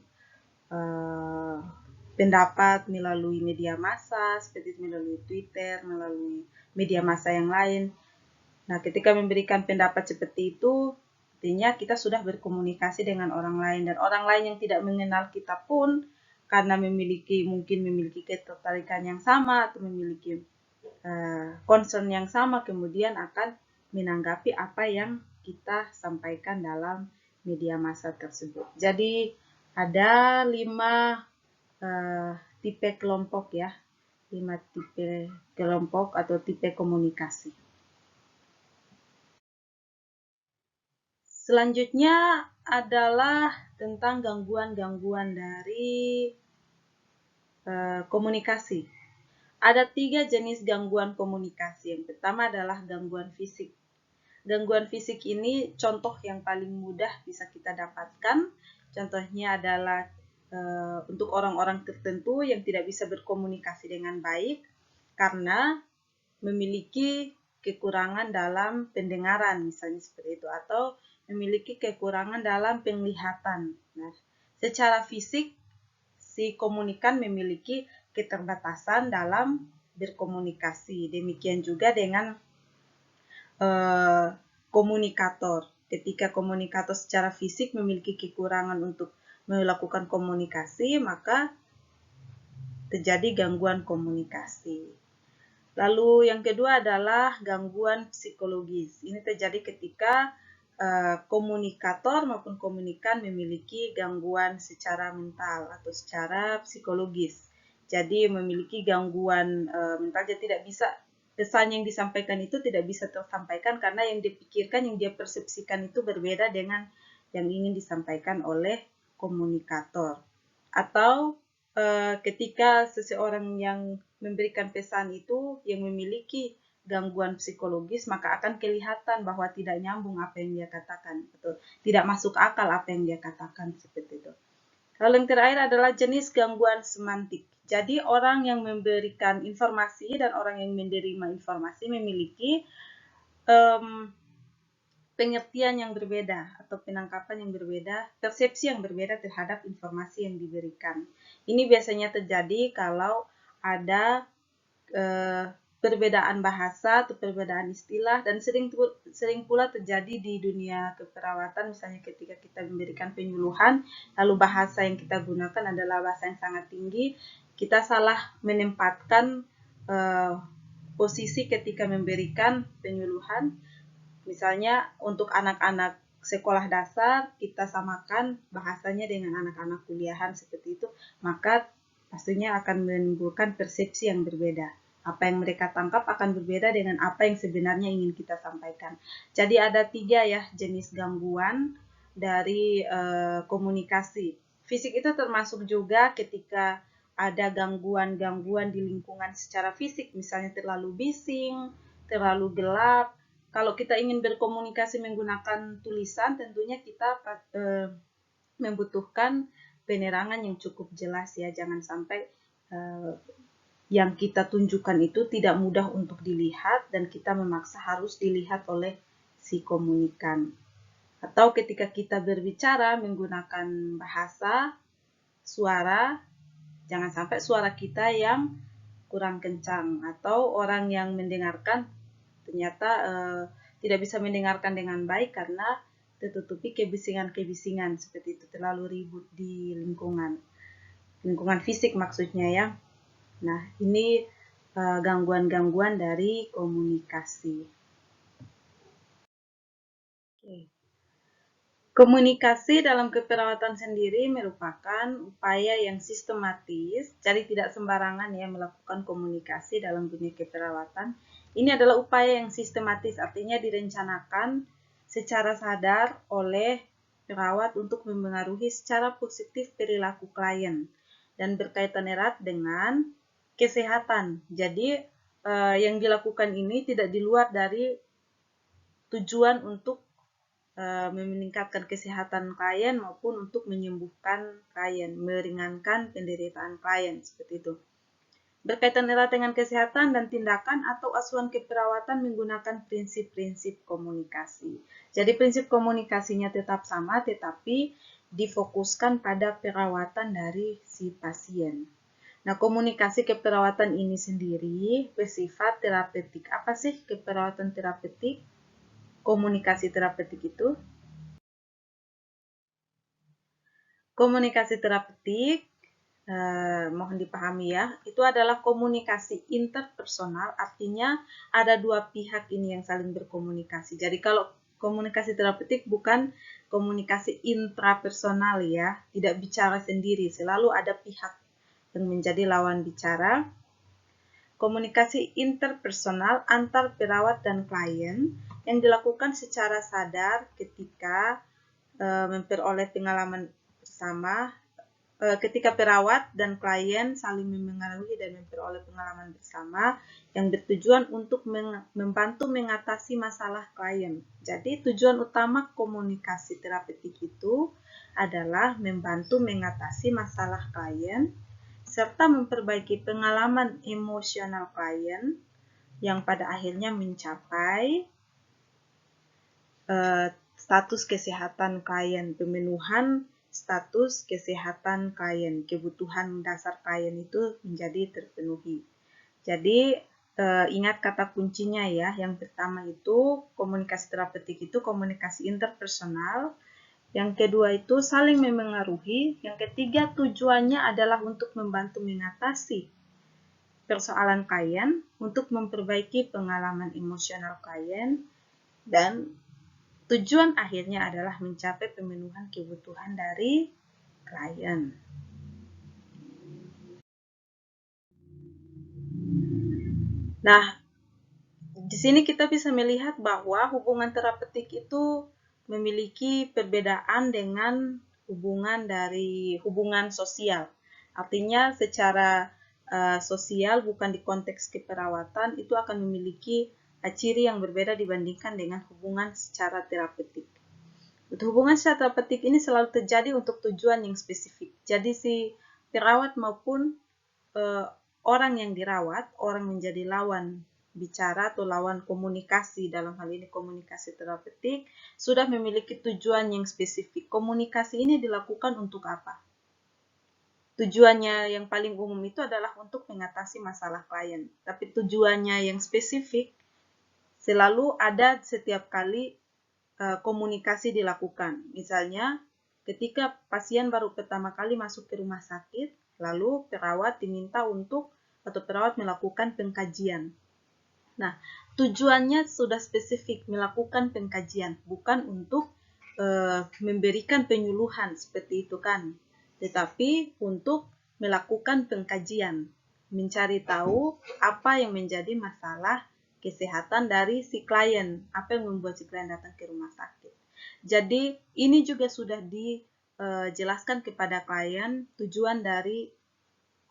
pendapat melalui media massa, seperti melalui Twitter, melalui media massa yang lain. Nah, ketika memberikan pendapat seperti itu, artinya kita sudah berkomunikasi dengan orang lain, dan orang lain yang tidak mengenal kita pun karena mungkin memiliki ketertarikan yang sama atau memiliki concern yang sama, kemudian akan menanggapi apa yang kita sampaikan dalam media massa tersebut. Jadi ada 5 tipe kelompok ya, 5 tipe kelompok atau tipe komunikasi. Selanjutnya adalah tentang gangguan-gangguan dari komunikasi. Ada 3 jenis gangguan komunikasi. Yang pertama adalah gangguan fisik. Gangguan fisik ini contoh yang paling mudah bisa kita dapatkan. Contohnya adalah untuk orang-orang tertentu yang tidak bisa berkomunikasi dengan baik karena memiliki kekurangan dalam pendengaran, misalnya seperti itu, atau memiliki kekurangan dalam penglihatan. Nah, secara fisik, si komunikan memiliki keterbatasan dalam berkomunikasi. Demikian juga dengan komunikator. Ketika komunikator secara fisik memiliki kekurangan untuk melakukan komunikasi, maka terjadi gangguan komunikasi. Lalu yang kedua adalah gangguan psikologis. Ini terjadi ketika komunikator maupun komunikan memiliki gangguan secara mental atau secara psikologis. Jadi memiliki gangguan mental, jadi tidak bisa, pesan yang disampaikan itu tidak bisa tersampaikan karena yang dipikirkan, yang dia persepsikan itu berbeda dengan yang ingin disampaikan oleh komunikator. Atau ketika seseorang yang memberikan pesan itu yang memiliki gangguan psikologis, maka akan kelihatan bahwa tidak nyambung apa yang dia katakan, atau tidak masuk akal apa yang dia katakan, seperti itu. Lalu yang terakhir adalah jenis gangguan semantik. Jadi orang yang memberikan informasi dan orang yang menerima informasi memiliki pengertian yang berbeda atau penangkapan yang berbeda, persepsi yang berbeda terhadap informasi yang diberikan. Ini biasanya terjadi kalau ada perbedaan bahasa atau perbedaan istilah, dan sering pula terjadi di dunia keperawatan, misalnya ketika kita memberikan penyuluhan, lalu bahasa yang kita gunakan adalah bahasa yang sangat tinggi, kita salah menempatkan posisi ketika memberikan penyuluhan. Misalnya untuk anak-anak sekolah dasar, kita samakan bahasanya dengan anak-anak kuliahan seperti itu, maka pastinya akan menimbulkan persepsi yang berbeda. Apa yang mereka tangkap akan berbeda dengan apa yang sebenarnya ingin kita sampaikan. Jadi ada 3 ya jenis gangguan dari komunikasi. Fisik itu termasuk juga ketika ada gangguan-gangguan di lingkungan secara fisik, misalnya terlalu bising, terlalu gelap. Kalau kita ingin berkomunikasi menggunakan tulisan, tentunya kita membutuhkan penerangan yang cukup jelas ya. Jangan sampai yang kita tunjukkan itu tidak mudah untuk dilihat dan kita memaksa harus dilihat oleh si komunikan. Atau ketika kita berbicara menggunakan bahasa, suara, jangan sampai suara kita yang kurang kencang atau orang yang mendengarkan ternyata tidak bisa mendengarkan dengan baik karena tertutupi kebisingan-kebisingan seperti itu, terlalu ribut di lingkungan fisik maksudnya ya. Nah, ini gangguan-gangguan dari komunikasi. Komunikasi dalam keperawatan sendiri merupakan upaya yang sistematis, jadi tidak sembarangan ya melakukan komunikasi dalam dunia keperawatan. Ini adalah upaya yang sistematis, artinya direncanakan secara sadar oleh perawat untuk mempengaruhi secara positif perilaku klien dan berkaitan erat dengan kesehatan. Jadi yang dilakukan ini tidak di luar dari tujuan untuk meningkatkan kesehatan klien maupun untuk menyembuhkan klien, meringankan penderitaan klien, seperti itu. Berkaitan erat dengan kesehatan dan tindakan atau asuhan keperawatan menggunakan prinsip-prinsip komunikasi. Jadi prinsip komunikasinya tetap sama, tetapi difokuskan pada perawatan dari si pasien. Nah, komunikasi keperawatan ini sendiri bersifat terapeutik. Apa sih keperawatan terapeutik? Komunikasi terapeutik itu? Komunikasi terapeutik, mohon dipahami ya, itu adalah komunikasi interpersonal, artinya ada 2 pihak ini yang saling berkomunikasi. Jadi kalau komunikasi terapeutik bukan komunikasi intrapersonal ya, tidak bicara sendiri, selalu ada pihak yang menjadi lawan bicara. Komunikasi interpersonal antar perawat dan klien yang dilakukan secara sadar ketika memperoleh pengalaman bersama, ketika perawat dan klien saling mempengaruhi dan memperoleh pengalaman bersama yang bertujuan untuk membantu mengatasi masalah klien. Jadi tujuan utama komunikasi terapeutik itu adalah membantu mengatasi masalah klien serta memperbaiki pengalaman emosional klien yang pada akhirnya mencapai status kesehatan klien, pemenuhan status kesehatan klien, kebutuhan dasar klien itu menjadi terpenuhi. Jadi ingat kata kuncinya ya, yang pertama itu komunikasi terapeutik itu komunikasi interpersonal, yang kedua itu saling memengaruhi, yang ketiga tujuannya adalah untuk membantu mengatasi persoalan klien, untuk memperbaiki pengalaman emosional klien, dan tujuan akhirnya adalah mencapai pemenuhan kebutuhan dari klien. Nah, di sini kita bisa melihat bahwa hubungan terapeutik itu memiliki perbedaan dengan hubungan sosial. Artinya secara sosial bukan di konteks keperawatan itu akan memiliki ciri yang berbeda dibandingkan dengan hubungan secara terapeutik. Hubungan secara terapeutik ini selalu terjadi untuk tujuan yang spesifik. Jadi si perawat maupun eh, orang yang dirawat, orang menjadi lawan bicara atau lawan komunikasi, dalam hal ini komunikasi terapeutik, sudah memiliki tujuan yang spesifik. Komunikasi ini dilakukan untuk apa? Tujuannya yang paling umum itu adalah untuk mengatasi masalah klien. Tapi tujuannya yang spesifik selalu ada setiap kali komunikasi dilakukan. Misalnya, ketika pasien baru pertama kali masuk ke rumah sakit, lalu perawat diminta atau perawat melakukan pengkajian. Nah, tujuannya sudah spesifik melakukan pengkajian, bukan untuk memberikan penyuluhan seperti itu kan, tetapi untuk melakukan pengkajian, mencari tahu apa yang menjadi masalah kesehatan dari si klien, apa yang membuat si klien datang ke rumah sakit. Jadi ini juga sudah dijelaskan kepada klien tujuan dari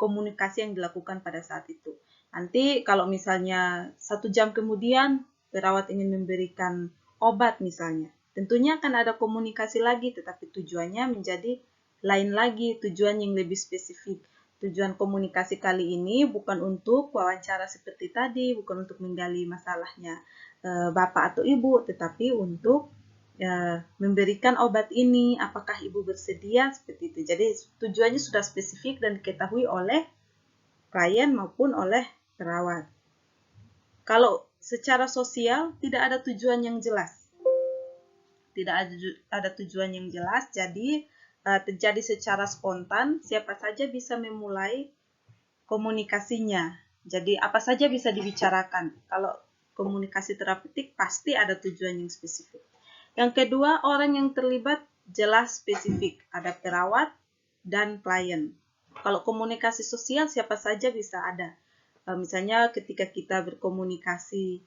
komunikasi yang dilakukan pada saat itu. Nanti kalau misalnya 1 jam kemudian perawat ingin memberikan obat misalnya, tentunya akan ada komunikasi lagi, tetapi tujuannya menjadi lain lagi, tujuan yang lebih spesifik. Tujuan komunikasi kali ini bukan untuk wawancara seperti tadi, bukan untuk menggali masalahnya bapak atau ibu, tetapi untuk memberikan obat ini, apakah ibu bersedia, seperti itu. Jadi tujuannya sudah spesifik dan diketahui oleh klien maupun oleh perawat. Kalau secara sosial tidak ada tujuan yang jelas. Tidak ada tujuan yang jelas, jadi terjadi secara spontan, siapa saja bisa memulai komunikasinya. Jadi apa saja bisa dibicarakan. Kalau komunikasi terapeutik pasti ada tujuan yang spesifik. Yang kedua, orang yang terlibat jelas spesifik. Ada perawat dan klien. Kalau komunikasi sosial siapa saja bisa ada. Misalnya ketika kita berkomunikasi,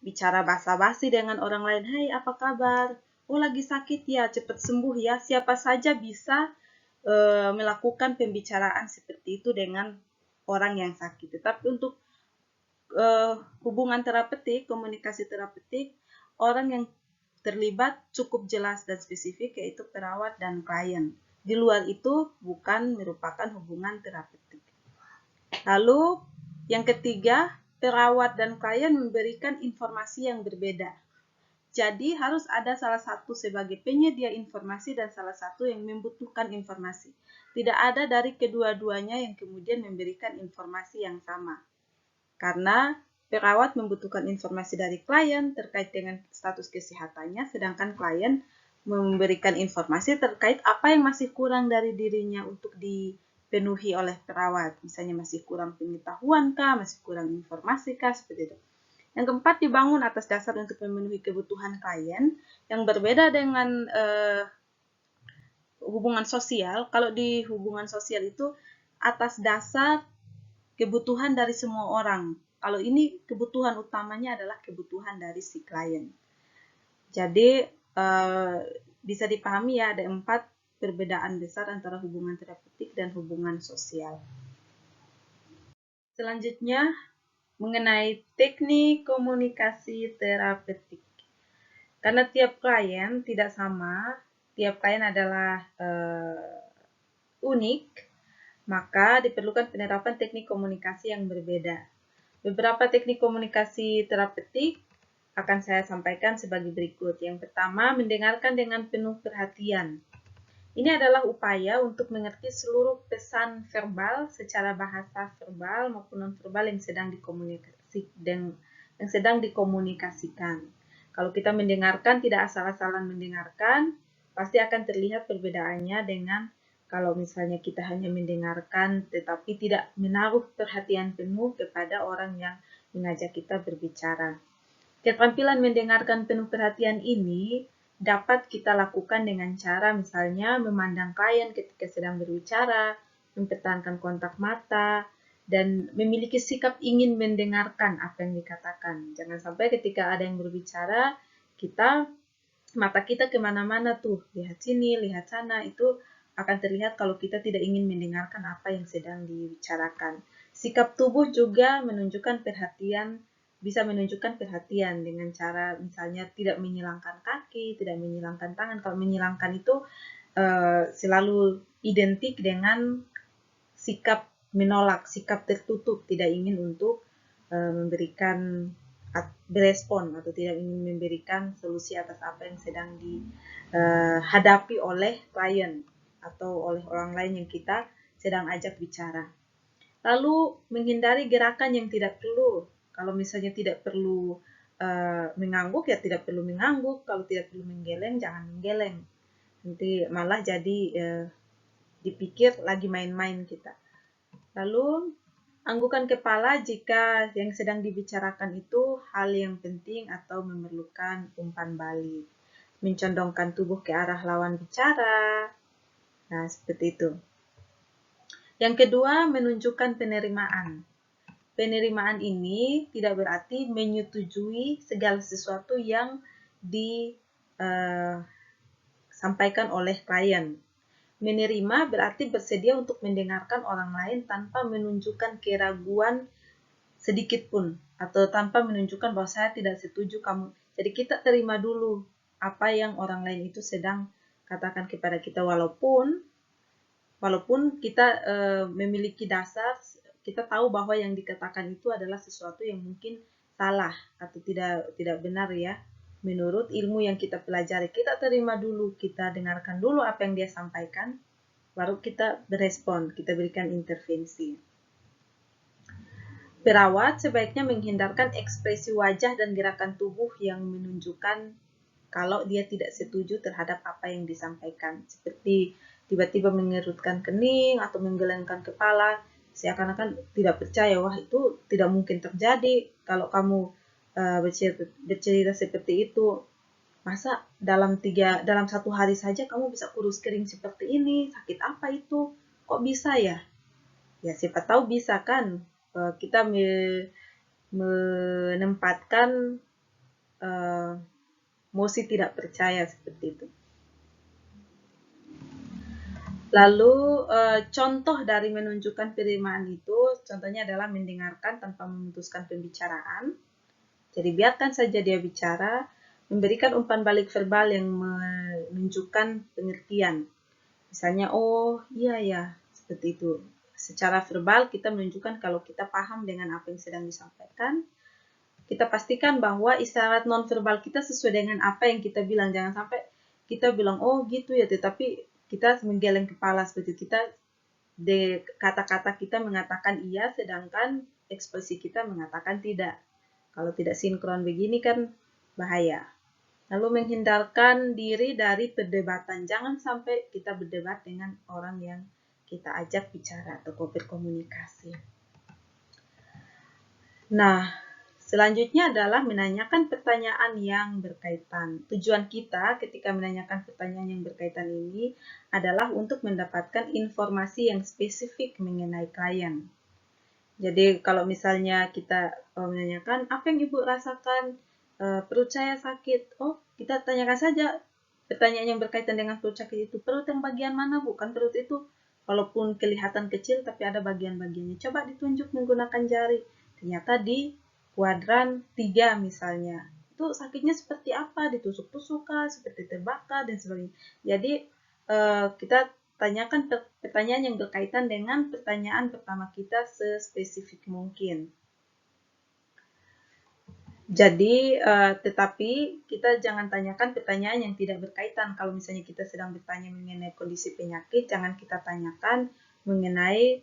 bicara basa-basi dengan orang lain, "Hai, apa kabar? Oh, lagi sakit ya, cepat sembuh ya." Siapa saja bisa melakukan pembicaraan seperti itu dengan orang yang sakit. Tetapi untuk hubungan terapeutik, komunikasi terapeutik, orang yang terlibat cukup jelas dan spesifik, yaitu perawat dan klien. Di luar itu bukan merupakan hubungan terapeutik. Lalu yang ketiga, perawat dan klien memberikan informasi yang berbeda. Jadi harus ada salah satu sebagai penyedia informasi dan salah satu yang membutuhkan informasi. Tidak ada dari kedua-duanya yang kemudian memberikan informasi yang sama. Karena perawat membutuhkan informasi dari klien terkait dengan status kesehatannya, sedangkan klien memberikan informasi terkait apa yang masih kurang dari dirinya untuk dipenuhi oleh perawat. Misalnya masih kurang pengetahuan kah, masih kurang informasi kah, seperti itu. Yang keempat, dibangun atas dasar untuk memenuhi kebutuhan klien yang berbeda dengan hubungan sosial. Kalau di hubungan sosial itu atas dasar kebutuhan dari semua orang. Kalau ini kebutuhan utamanya adalah kebutuhan dari si klien. Jadi bisa dipahami ya, ada 4 perbedaan besar antara hubungan terapeutik dan hubungan sosial. Selanjutnya mengenai teknik komunikasi terapeutik. Karena tiap klien tidak sama, tiap klien adalah unik, maka diperlukan penerapan teknik komunikasi yang berbeda. Beberapa teknik komunikasi terapeutik akan saya sampaikan sebagai berikut. Yang pertama, mendengarkan dengan penuh perhatian. Ini adalah upaya untuk mengerti seluruh pesan verbal secara bahasa verbal maupun non-verbal yang sedang dikomunikasikan. Kalau kita mendengarkan tidak asal-asalan mendengarkan, pasti akan terlihat perbedaannya dengan kalau misalnya kita hanya mendengarkan tetapi tidak menaruh perhatian penuh kepada orang yang mengajak kita berbicara. Keterampilan mendengarkan penuh perhatian ini dapat kita lakukan dengan cara misalnya memandang klien ketika sedang berbicara, mempertahankan kontak mata, dan memiliki sikap ingin mendengarkan apa yang dikatakan. Jangan sampai ketika ada yang berbicara, mata kita kemana-mana tuh, lihat sini, lihat sana, itu akan terlihat kalau kita tidak ingin mendengarkan apa yang sedang dibicarakan. Sikap tubuh juga menunjukkan perhatian, bisa menunjukkan perhatian dengan cara misalnya tidak menyilangkan kaki, tidak menyilangkan tangan. Kalau menyilangkan itu selalu identik dengan sikap menolak, sikap tertutup, tidak ingin untuk memberikan berespon atau tidak ingin memberikan solusi atas apa yang sedang dihadapi oleh klien atau oleh orang lain yang kita sedang ajak bicara. Lalu menghindari gerakan yang tidak perlu. Kalau misalnya tidak perlu mengangguk, ya tidak perlu mengangguk. Kalau tidak perlu menggeleng, jangan menggeleng. Nanti malah jadi dipikir lagi main-main kita. Lalu anggukan kepala jika yang sedang dibicarakan itu hal yang penting atau memerlukan umpan balik. Mencondongkan tubuh ke arah lawan bicara. Nah, seperti itu. Yang kedua, menunjukkan penerimaan. Penerimaan ini tidak berarti menyetujui segala sesuatu yang disampaikan oleh klien. Menerima berarti bersedia untuk mendengarkan orang lain tanpa menunjukkan keraguan sedikit pun, atau tanpa menunjukkan bahwa saya tidak setuju kamu. Jadi kita terima dulu apa yang orang lain itu sedang katakan kepada kita, walaupun kita memiliki dasar, kita tahu bahwa yang dikatakan itu adalah sesuatu yang mungkin salah atau tidak benar ya. Menurut ilmu yang kita pelajari, kita terima dulu, kita dengarkan dulu apa yang dia sampaikan, baru kita berespon, kita berikan intervensi. Perawat sebaiknya menghindarkan ekspresi wajah dan gerakan tubuh yang menunjukkan kalau dia tidak setuju terhadap apa yang disampaikan, seperti tiba-tiba mengerutkan kening atau menggelengkan kepala, seakan-akan tidak percaya, wah itu tidak mungkin terjadi kalau kamu bercerita seperti itu. Masa dalam 1 hari saja kamu bisa kurus kering seperti ini, sakit apa itu? Kok bisa ya? Ya siapa tahu bisa kan, kita menempatkan emosi tidak percaya seperti itu. Lalu contoh dari menunjukkan penerimaan itu, contohnya adalah mendengarkan tanpa memutuskan pembicaraan. Jadi biarkan saja dia bicara, memberikan umpan balik verbal yang menunjukkan pengertian. Misalnya, oh iya ya, seperti itu. Secara verbal kita menunjukkan kalau kita paham dengan apa yang sedang disampaikan. Kita pastikan bahwa isyarat nonverbal kita sesuai dengan apa yang kita bilang. Jangan sampai kita bilang, oh gitu ya, tetapi kita menggeleng kepala seperti kita, kata-kata kita mengatakan iya, sedangkan ekspresi kita mengatakan tidak. Kalau tidak sinkron begini kan bahaya. Lalu menghindarkan diri dari perdebatan. Jangan sampai kita berdebat dengan orang yang kita ajak bicara atau berkomunikasi. Nah, selanjutnya adalah menanyakan pertanyaan yang berkaitan. Tujuan kita ketika menanyakan pertanyaan yang berkaitan ini adalah untuk mendapatkan informasi yang spesifik mengenai klien. Jadi kalau misalnya kita menanyakan, apa yang Ibu rasakan? Perut saya sakit. Oh, kita tanyakan saja pertanyaan yang berkaitan dengan perut sakit itu. Perut yang bagian mana, bukan perut itu. Walaupun kelihatan kecil, tapi ada bagian-bagiannya. Coba ditunjuk menggunakan jari. Ternyata di kuadran 3 misalnya. Itu sakitnya seperti apa? Ditusuk-tusuk kah? Seperti terbakar dan sebagainya. Jadi kita tanyakan pertanyaan yang berkaitan dengan pertanyaan pertama kita sespesifik mungkin. Jadi, tetapi kita jangan tanyakan pertanyaan yang tidak berkaitan. Kalau misalnya kita sedang bertanya mengenai kondisi penyakit, jangan kita tanyakan mengenai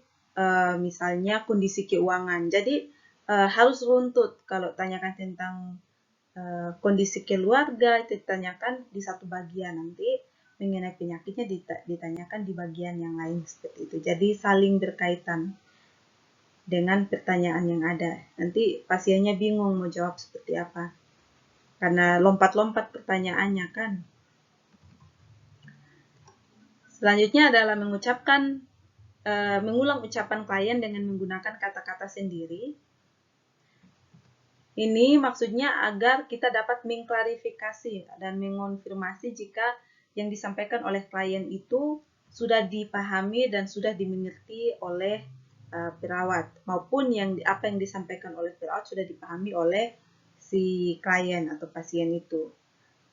misalnya kondisi keuangan. Jadi, harus runtut. Kalau tanyakan tentang kondisi keluarga, itu ditanyakan di satu bagian. Nanti mengenai penyakitnya ditanyakan di bagian yang lain seperti itu. Jadi, saling berkaitan dengan pertanyaan yang ada. Nanti pasiennya bingung mau jawab seperti apa. Karena lompat-lompat pertanyaannya kan. Selanjutnya adalah mengucapkan mengulang ucapan klien dengan menggunakan kata-kata sendiri. Ini maksudnya agar kita dapat mengklarifikasi dan mengonfirmasi jika yang disampaikan oleh klien itu sudah dipahami dan sudah dimengerti oleh perawat, maupun apa yang disampaikan oleh perawat sudah dipahami oleh si klien atau pasien itu.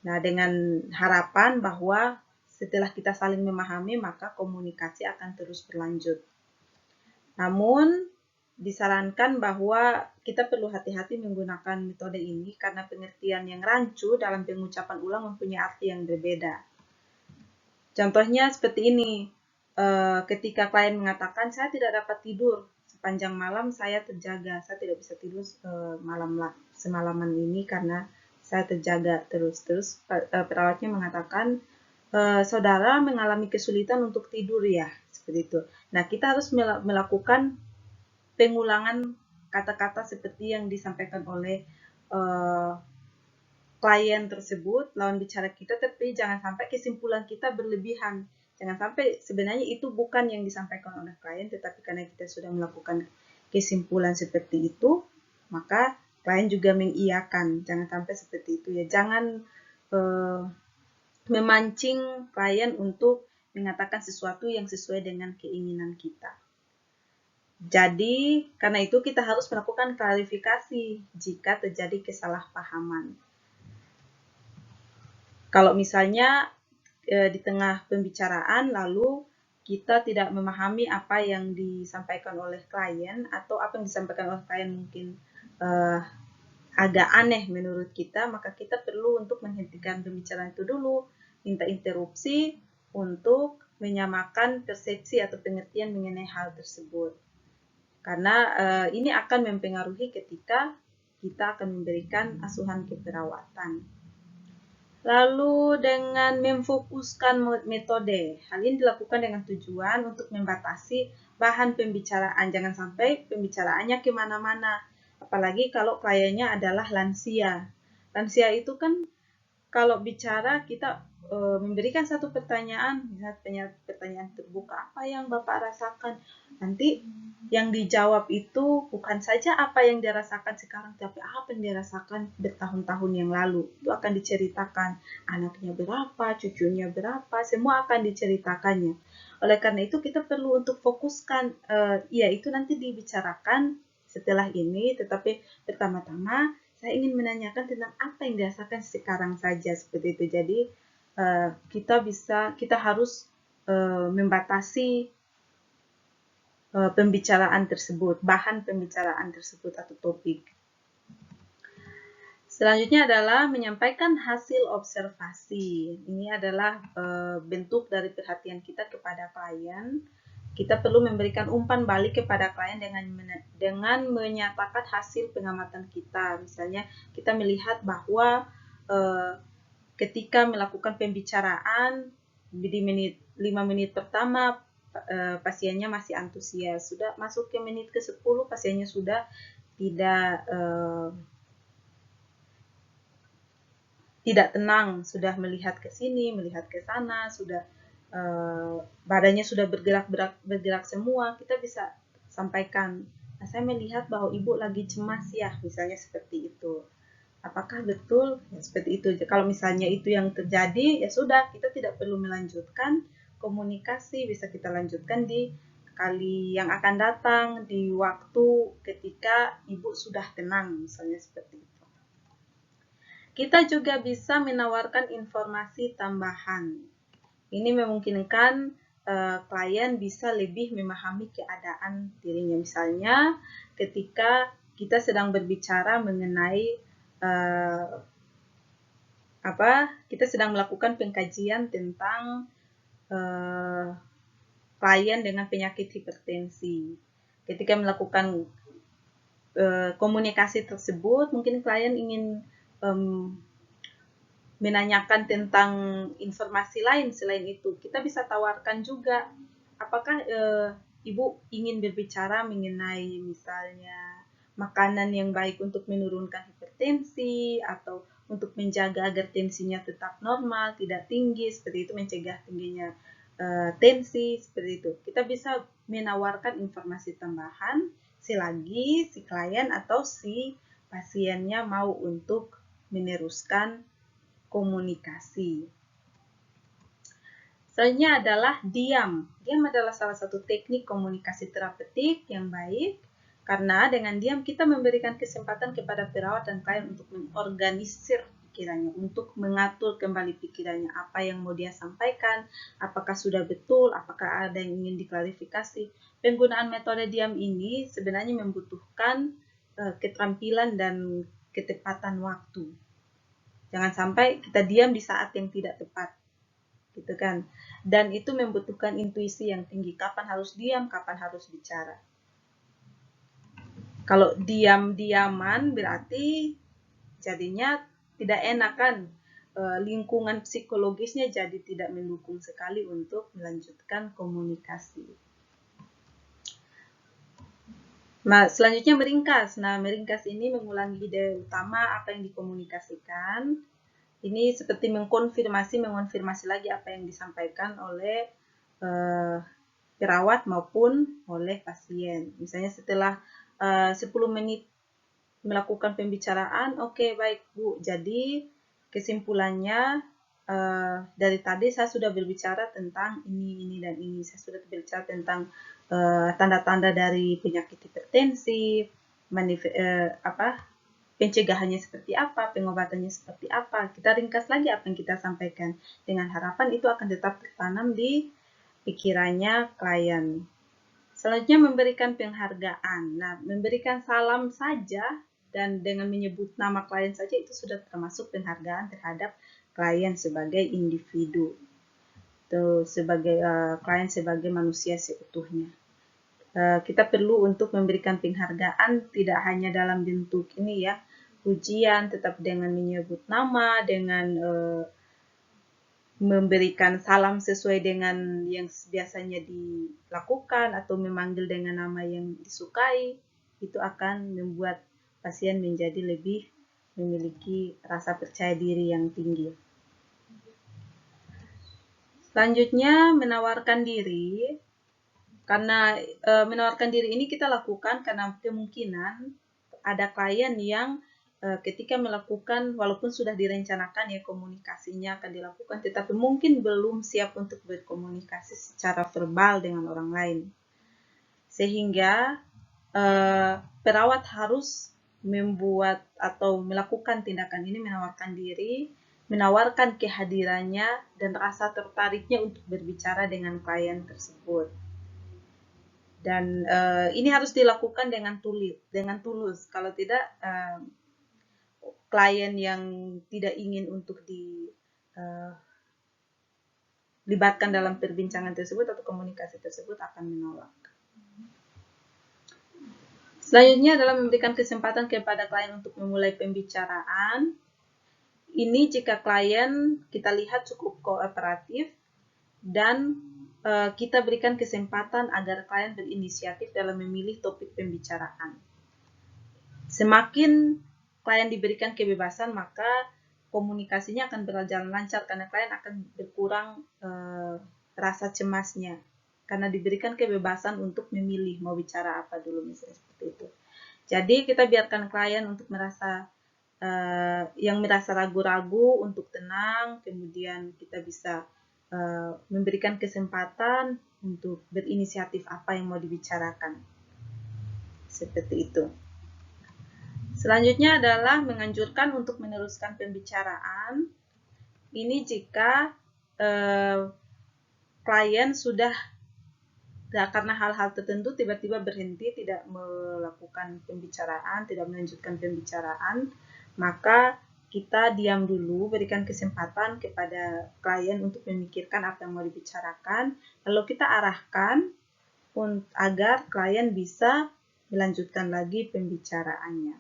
Nah, dengan harapan bahwa setelah kita saling memahami, maka komunikasi akan terus berlanjut. Namun, disarankan bahwa kita perlu hati-hati menggunakan metode ini karena pengertian yang rancu dalam pengucapan ulang mempunyai arti yang berbeda. Contohnya seperti ini, ketika klien mengatakan, saya tidak dapat tidur, sepanjang malam saya terjaga, saya tidak bisa tidur semalaman ini karena saya terjaga terus. Perawatnya mengatakan, saudara mengalami kesulitan untuk tidur ya, seperti itu. Nah, kita harus melakukan pengulangan kata-kata seperti yang disampaikan oleh klien tersebut, lawan bicara kita, tapi jangan sampai kesimpulan kita berlebihan. Jangan sampai sebenarnya itu bukan yang disampaikan oleh klien, tetapi karena kita sudah melakukan kesimpulan seperti itu, maka klien juga mengiyakan. Jangan sampai seperti itu ya. Jangan memancing klien untuk mengatakan sesuatu yang sesuai dengan keinginan kita. Jadi, karena itu kita harus melakukan klarifikasi jika terjadi kesalahpahaman. Kalau misalnya di tengah pembicaraan lalu kita tidak memahami apa yang disampaikan oleh klien atau apa yang disampaikan oleh klien mungkin agak aneh menurut kita, maka kita perlu untuk menghentikan pembicaraan itu dulu, minta interupsi untuk menyamakan persepsi atau pengertian mengenai hal tersebut. Karena ini akan mempengaruhi ketika kita akan memberikan asuhan keperawatan. Lalu dengan memfokuskan metode, hal ini dilakukan dengan tujuan untuk membatasi bahan pembicaraan. Jangan sampai pembicaraannya kemana-mana, apalagi kalau kliennya adalah lansia. Lansia itu kan kalau bicara kita memberikan satu pertanyaan, misalnya pertanyaan terbuka, apa yang Bapak rasakan? Nanti yang dijawab itu bukan saja apa yang dia rasakan sekarang, tapi apa yang dia rasakan bertahun-tahun yang lalu. Itu akan diceritakan, anaknya berapa, cucunya berapa, semua akan diceritakannya. Oleh karena itu kita perlu untuk fokuskan, ya itu nanti dibicarakan setelah ini, tetapi pertama-tama saya ingin menanyakan tentang apa yang dirasakan sekarang saja, seperti itu. Jadi kita harus membatasi pembicaraan tersebut, bahan pembicaraan tersebut atau topik. Selanjutnya adalah menyampaikan hasil observasi. Ini adalah bentuk dari perhatian kita kepada klien. Kita perlu memberikan umpan balik kepada klien dengan menyatakan hasil pengamatan kita. Misalnya kita melihat bahwa ketika melakukan pembicaraan di 5 menit pertama pasiennya masih antusias. Sudah masuk ke menit ke-10 pasiennya sudah tidak tenang, sudah melihat ke sini, melihat ke sana, sudah badannya sudah bergerak semua. Kita bisa sampaikan, nah, saya melihat bahwa ibu lagi cemas ya, misalnya seperti itu. Apakah betul? Ya, seperti itu. Kalau misalnya itu yang terjadi, ya sudah, kita tidak perlu melanjutkan komunikasi, bisa kita lanjutkan di kali yang akan datang, di waktu ketika ibu sudah tenang, misalnya seperti itu. Kita juga bisa menawarkan informasi tambahan. Ini memungkinkan klien bisa lebih memahami keadaan dirinya. Misalnya, ketika kita sedang berbicara mengenai kita sedang melakukan pengkajian tentang klien dengan penyakit hipertensi. Ketika melakukan komunikasi tersebut, mungkin klien ingin menanyakan tentang informasi lain selain itu. Kita bisa tawarkan juga, apakah ibu ingin berbicara mengenai misalnya makanan yang baik untuk menurunkan hipertensi atau untuk menjaga agar tensinya tetap normal, tidak tinggi, seperti itu, mencegah tingginya tensi, seperti itu. Kita bisa menawarkan informasi tambahan selagi si klien atau si pasiennya mau untuk meneruskan komunikasi. Selanjutnya adalah diam. Diam adalah salah satu teknik komunikasi terapeutik yang baik, karena dengan diam kita memberikan kesempatan kepada perawat dan klien untuk mengorganisir pikirannya, untuk mengatur kembali pikirannya, apa yang mau dia sampaikan, apakah sudah betul, apakah ada yang ingin diklarifikasi. Penggunaan metode diam ini sebenarnya membutuhkan keterampilan dan ketepatan waktu. Jangan sampai kita diam di saat yang tidak tepat, gitu kan. Dan itu membutuhkan intuisi yang tinggi, kapan harus diam, kapan harus bicara. Kalau diam-diaman berarti jadinya tidak enak kan, lingkungan psikologisnya jadi tidak mendukung sekali untuk melanjutkan komunikasi. Nah, selanjutnya meringkas. Nah, meringkas ini mengulangi ide utama apa yang dikomunikasikan. Ini seperti mengonfirmasi lagi apa yang disampaikan oleh perawat maupun oleh pasien. Misalnya setelah 10 menit melakukan pembicaraan, oke, baik Bu, jadi kesimpulannya dari tadi saya sudah berbicara tentang ini dan ini. Saya sudah berbicara tentang tanda-tanda dari penyakit hipertensi, pencegahannya seperti apa, pengobatannya seperti apa. Kita ringkas lagi apa yang kita sampaikan, dengan harapan itu akan tetap tertanam di pikirannya klien. Selanjutnya memberikan penghargaan. Nah, memberikan salam saja dan dengan menyebut nama klien saja itu sudah termasuk penghargaan terhadap klien sebagai individu. Itu sebagai klien sebagai manusia seutuhnya. Kita perlu untuk memberikan penghargaan tidak hanya dalam bentuk ini ya, pujian, tetap dengan menyebut nama, dengan memberikan salam sesuai dengan yang biasanya dilakukan atau memanggil dengan nama yang disukai, itu akan membuat pasien menjadi lebih memiliki rasa percaya diri yang tinggi. Selanjutnya menawarkan diri. Karena menawarkan diri ini kita lakukan karena kemungkinan ada klien yang ketika melakukan, walaupun sudah direncanakan ya komunikasinya akan dilakukan, tetapi mungkin belum siap untuk berkomunikasi secara verbal dengan orang lain. Sehingga perawat harus membuat atau melakukan tindakan ini, menawarkan diri, menawarkan kehadirannya dan rasa tertariknya untuk berbicara dengan klien tersebut. Dan ini harus dilakukan dengan tulus. Kalau tidak, klien yang tidak ingin untuk dilibatkan dalam perbincangan tersebut atau komunikasi tersebut akan menolak. Selanjutnya adalah memberikan kesempatan kepada klien untuk memulai pembicaraan. Ini jika klien kita lihat cukup kooperatif dan kita berikan kesempatan agar klien berinisiatif dalam memilih topik pembicaraan. Semakin klien diberikan kebebasan, maka komunikasinya akan berjalan lancar karena klien akan berkurang rasa cemasnya karena diberikan kebebasan untuk memilih mau bicara apa dulu, misalnya seperti itu. Jadi kita biarkan klien untuk merasa ragu-ragu untuk tenang, kemudian kita bisa memberikan kesempatan untuk berinisiatif apa yang mau dibicarakan. Seperti itu. Selanjutnya adalah menganjurkan untuk meneruskan pembicaraan. Ini jika klien sudah karena hal-hal tertentu tiba-tiba berhenti, tidak melakukan pembicaraan, tidak melanjutkan pembicaraan, maka kita diam dulu, berikan kesempatan kepada klien untuk memikirkan apa yang mau dibicarakan, lalu kita arahkan agar klien bisa melanjutkan lagi pembicaraannya.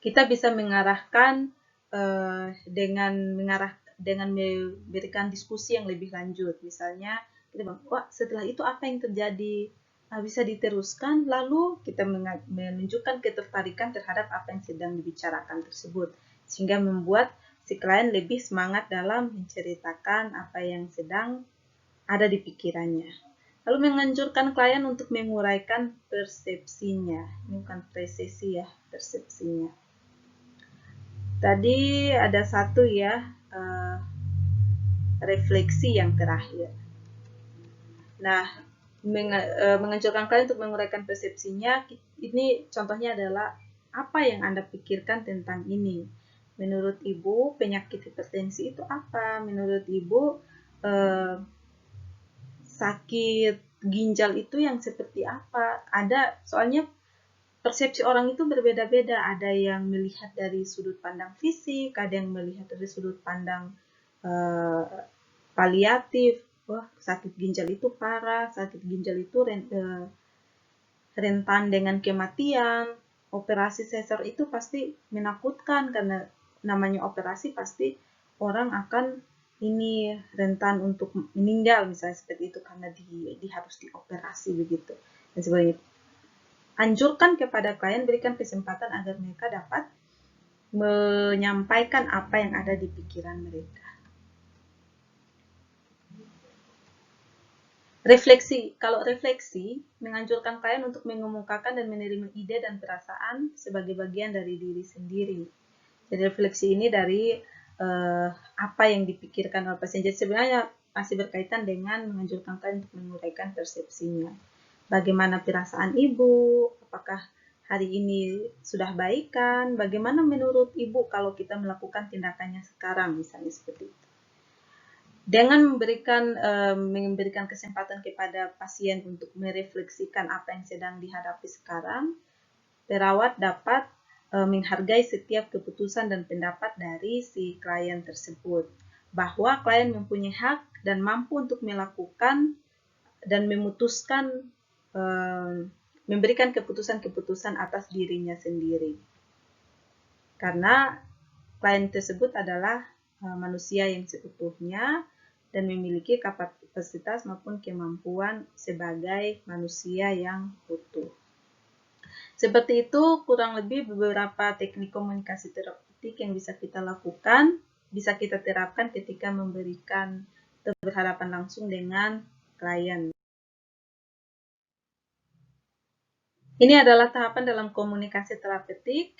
Kita bisa mengarahkan dengan memberikan diskusi yang lebih lanjut. Misalnya, kita bilang, wah setelah itu apa yang terjadi? Bisa diteruskan, lalu kita menunjukkan ketertarikan terhadap apa yang sedang dibicarakan tersebut. Sehingga membuat si klien lebih semangat dalam menceritakan apa yang sedang ada di pikirannya. Lalu menganjurkan klien untuk menguraikan persepsinya. Ini bukan presesi ya, persepsinya. Tadi ada satu ya, refleksi yang terakhir. Nah, menganjurkan klien untuk menguraikan persepsinya, ini contohnya adalah apa yang Anda pikirkan tentang ini. Menurut Ibu, penyakit hipertensi itu apa? Menurut Ibu, sakit ginjal itu yang seperti apa? Soalnya persepsi orang itu berbeda-beda. Ada yang melihat dari sudut pandang fisik, ada yang melihat dari sudut pandang paliatif. Wah, sakit ginjal itu parah, sakit ginjal itu rentan dengan kematian. Operasi sesar itu pasti menakutkan karena namanya operasi pasti orang akan ini rentan untuk meninggal misalnya seperti itu karena harus dioperasi begitu dan sebagainya. Anjurkan kepada klien, berikan kesempatan agar mereka dapat menyampaikan apa yang ada di pikiran mereka. Refleksi. Kalau refleksi, menganjurkan klien untuk mengemukakan dan menerima ide dan perasaan sebagai bagian dari diri sendiri. Jadi refleksi ini dari apa yang dipikirkan oleh pasien. Jadi sebenarnya masih berkaitan dengan menganjurkan klien untuk menguraikan persepsinya. Bagaimana perasaan ibu? Apakah hari ini sudah baikan? Bagaimana menurut ibu kalau kita melakukan tindakannya sekarang, misalnya seperti itu. Dengan memberikan kesempatan kepada pasien untuk merefleksikan apa yang sedang dihadapi sekarang, perawat dapat menghargai setiap keputusan dan pendapat dari si klien tersebut. Bahwa klien mempunyai hak dan mampu untuk melakukan dan memutuskan, memberikan keputusan-keputusan atas dirinya sendiri. Karena klien tersebut adalah manusia yang seutuhnya dan memiliki kapasitas maupun kemampuan sebagai manusia yang utuh. Seperti itu kurang lebih beberapa teknik komunikasi terapeutik yang bisa kita lakukan, bisa kita terapkan ketika memberikan berhadapan langsung dengan klien. Ini adalah tahapan dalam komunikasi terapeutik.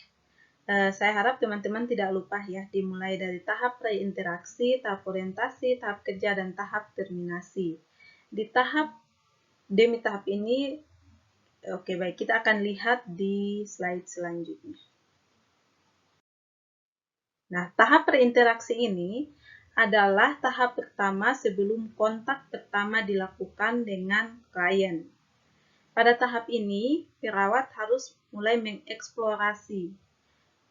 Saya harap teman-teman tidak lupa ya, dimulai dari tahap pre-interaksi, tahap orientasi, tahap kerja, dan tahap terminasi. Demi tahap ini, oke baik, kita akan lihat di slide selanjutnya. Nah, tahap pre-interaksi ini adalah tahap pertama sebelum kontak pertama dilakukan dengan klien. Pada tahap ini, perawat harus mulai mengeksplorasi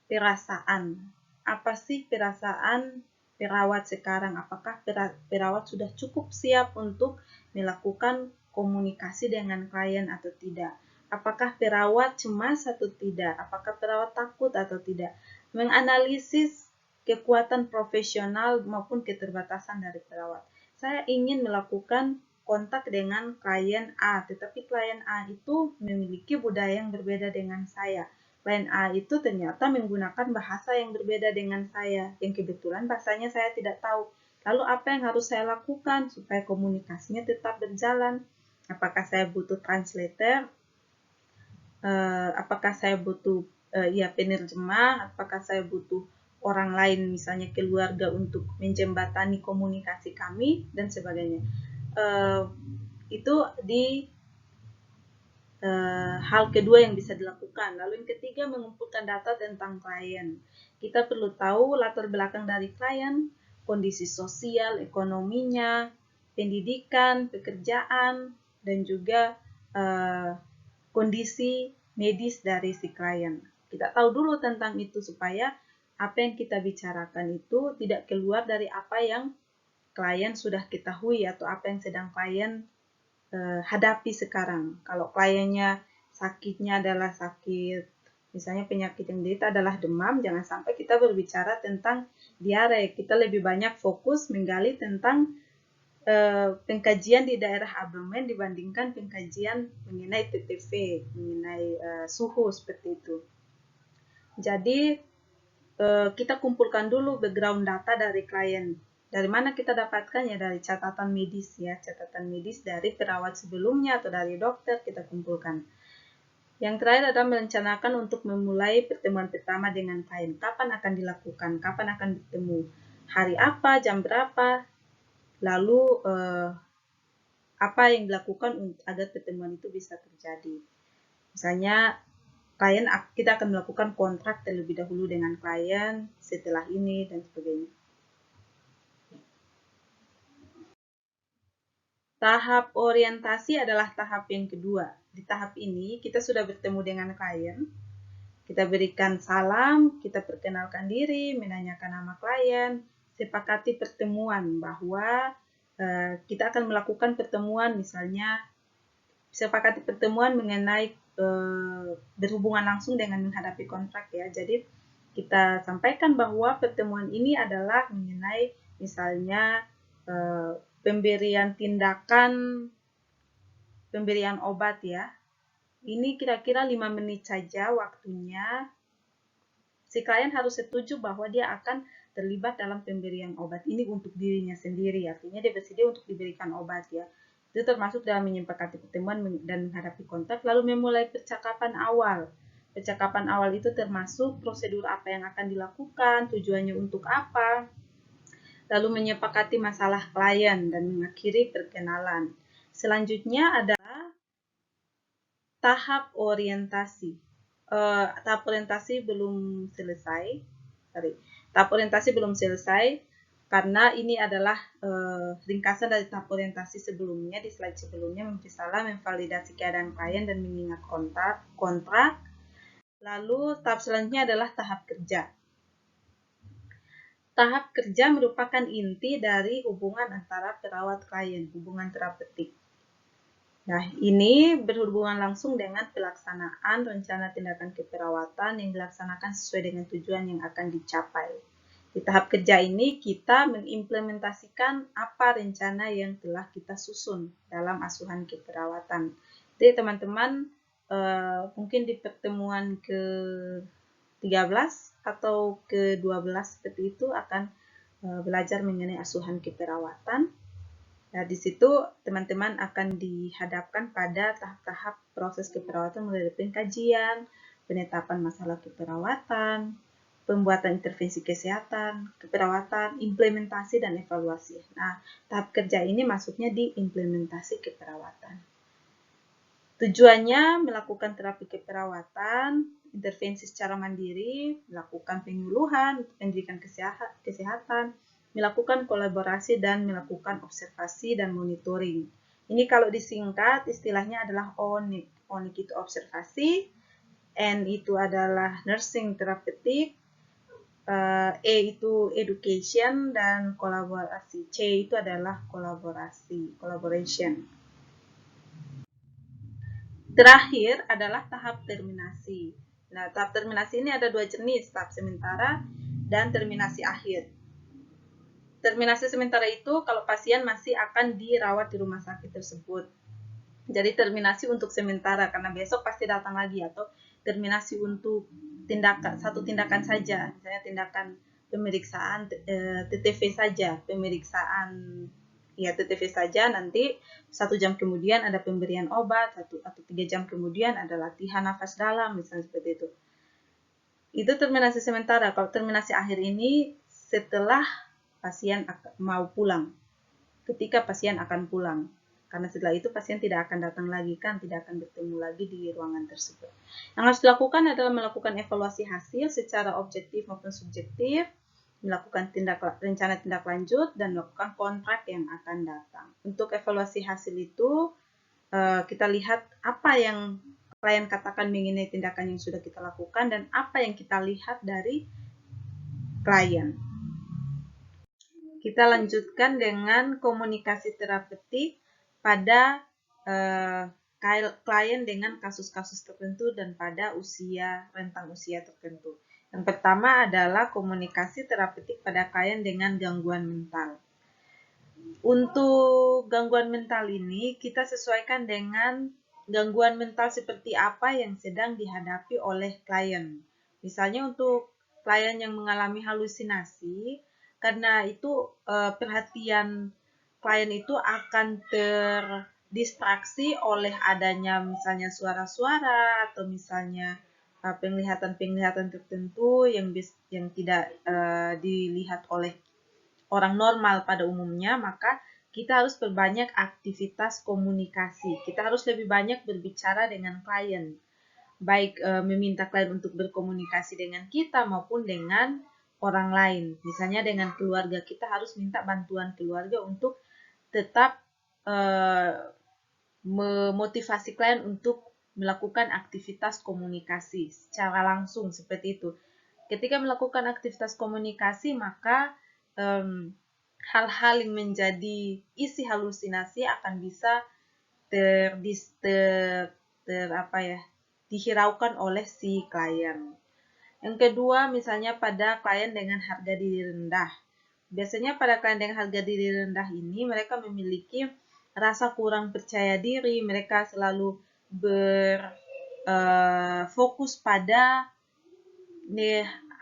perasaan. Apa sih perasaan perawat sekarang? Apakah perawat sudah cukup siap untuk melakukan komunikasi dengan klien atau tidak? Apakah perawat cemas atau tidak? Apakah perawat takut atau tidak? Menganalisis kekuatan profesional maupun keterbatasan dari perawat. Saya ingin melakukan kontak dengan klien A, tetapi klien A itu memiliki budaya yang berbeda dengan saya. Klien A itu ternyata menggunakan bahasa yang berbeda dengan saya, yang kebetulan bahasanya saya tidak tahu. Lalu apa yang harus saya lakukan supaya komunikasinya tetap berjalan? Apakah saya butuh translator? Apakah saya butuh penerjemah? Apakah saya butuh orang lain, misalnya keluarga, untuk menjembatani komunikasi kami, dan sebagainya. Itu di hal kedua yang bisa dilakukan. Lalu yang ketiga, mengumpulkan data tentang klien. Kita perlu tahu latar belakang dari klien, kondisi sosial, ekonominya, pendidikan, pekerjaan, dan juga kondisi medis dari si klien. Kita tahu dulu tentang itu supaya apa yang kita bicarakan itu tidak keluar dari apa yang klien sudah ketahui atau apa yang sedang klien hadapi sekarang. Kalau kliennya sakitnya adalah sakit, misalnya penyakit yang diderita adalah demam, jangan sampai kita berbicara tentang diare. Kita lebih banyak fokus menggali tentang pengkajian di daerah abdomen dibandingkan pengkajian mengenai TTV, mengenai suhu seperti itu. Jadi kita kumpulkan dulu background data dari klien Dari mana kita dapatkannya? Dari catatan medis ya, catatan medis dari perawat sebelumnya atau dari dokter kita kumpulkan. Yang terakhir adalah merencanakan untuk memulai pertemuan pertama dengan klien. Kapan akan dilakukan? Kapan akan bertemu? Hari apa? Jam berapa? Lalu apa yang dilakukan agar pertemuan itu bisa terjadi? Misalnya kita akan melakukan kontrak terlebih dahulu dengan klien, setelah ini dan sebagainya. Tahap orientasi adalah tahap yang kedua. Di tahap ini kita sudah bertemu dengan klien, kita berikan salam, kita perkenalkan diri, menanyakan nama klien, sepakati pertemuan bahwa kita akan melakukan pertemuan, misalnya sepakati pertemuan mengenai berhubungan langsung dengan menghadapi kontrak ya. Jadi kita sampaikan bahwa pertemuan ini adalah mengenai misalnya pemberian obat ya. Ini kira-kira 5 menit saja waktunya. Si klien harus setuju bahwa dia akan terlibat dalam pemberian obat ini untuk dirinya sendiri. Artinya dia bersedia untuk diberikan obat ya. Itu termasuk dalam menyepakati pertemuan dan menghadapi kontrak. Lalu memulai percakapan awal. Percakapan awal itu termasuk prosedur apa yang akan dilakukan, tujuannya untuk apa, lalu menyepakati masalah klien dan mengakhiri perkenalan. Selanjutnya adalah tahap orientasi. Tahap orientasi belum selesai. Tahap orientasi belum selesai karena ini adalah ringkasan dari tahap orientasi sebelumnya. Di slide sebelumnya memvalidasi keadaan klien dan mengingat kontrak. Lalu tahap selanjutnya adalah tahap kerja. Tahap kerja merupakan inti dari hubungan antara perawat klien, hubungan terapeutik. Nah, ini berhubungan langsung dengan pelaksanaan rencana tindakan keperawatan yang dilaksanakan sesuai dengan tujuan yang akan dicapai. Di tahap kerja ini, kita mengimplementasikan apa rencana yang telah kita susun dalam asuhan keperawatan. Jadi, teman-teman mungkin di pertemuan ke-13 atau ke-12 seperti itu akan belajar mengenai asuhan keperawatan. Nah, di situ teman-teman akan dihadapkan pada tahap-tahap proses keperawatan mulai dari pengkajian, penetapan masalah keperawatan, pembuatan intervensi kesehatan, keperawatan, implementasi, dan evaluasi. Nah, tahap kerja ini masuknya di implementasi keperawatan. Tujuannya melakukan terapi keperawatan, intervensi secara mandiri, melakukan penyuluhan, pendidikan kesehatan, melakukan kolaborasi dan melakukan observasi dan monitoring. Ini kalau disingkat istilahnya adalah ONIC. ONIC itu observasi, N itu adalah nursing therapeutic, E itu education dan kolaborasi. C itu adalah collaboration. Terakhir adalah tahap terminasi. Nah, tahap terminasi ini ada dua jenis, tahap sementara dan terminasi akhir. Terminasi sementara itu kalau pasien masih akan dirawat di rumah sakit tersebut. Jadi terminasi untuk sementara karena besok pasti datang lagi, atau terminasi untuk satu tindakan saja, misalnya tindakan pemeriksaan TTV saja, TTV saja, nanti 1 jam kemudian ada pemberian obat, 1 atau 3 jam kemudian ada latihan nafas dalam, misalnya seperti itu. Itu terminasi sementara. Kalau terminasi akhir ini setelah pasien mau pulang, ketika pasien akan pulang. Karena setelah itu pasien tidak akan datang lagi kan, tidak akan bertemu lagi di ruangan tersebut. Yang harus dilakukan adalah melakukan evaluasi hasil secara objektif maupun subjektif, melakukan rencana tindak lanjut, dan melakukan kontrak yang akan datang. Untuk evaluasi hasil itu, kita lihat apa yang klien katakan mengenai tindakan yang sudah kita lakukan dan apa yang kita lihat dari klien. Kita lanjutkan dengan komunikasi terapeutik pada klien dengan kasus-kasus tertentu dan pada rentang usia tertentu. Yang pertama adalah komunikasi terapeutik pada klien dengan gangguan mental. Untuk gangguan mental ini, kita sesuaikan dengan gangguan mental seperti apa yang sedang dihadapi oleh klien. Misalnya untuk klien yang mengalami halusinasi, karena itu perhatian klien itu akan terdistraksi oleh adanya misalnya suara-suara atau misalnya penglihatan-penglihatan tertentu yang tidak dilihat oleh orang normal pada umumnya, maka kita harus perbanyak aktivitas komunikasi. Kita harus lebih banyak berbicara dengan klien, baik meminta klien untuk berkomunikasi dengan kita maupun dengan orang lain. Misalnya dengan keluarga, kita harus minta bantuan keluarga untuk tetap memotivasi klien untuk melakukan aktivitas komunikasi secara langsung seperti itu. Ketika melakukan aktivitas komunikasi, maka hal-hal yang menjadi isi halusinasi akan bisa dihiraukan oleh si klien. Yang kedua, misalnya pada klien dengan harga diri rendah. Biasanya pada klien dengan harga diri rendah ini, mereka memiliki rasa kurang percaya diri, mereka selalu berfokus pada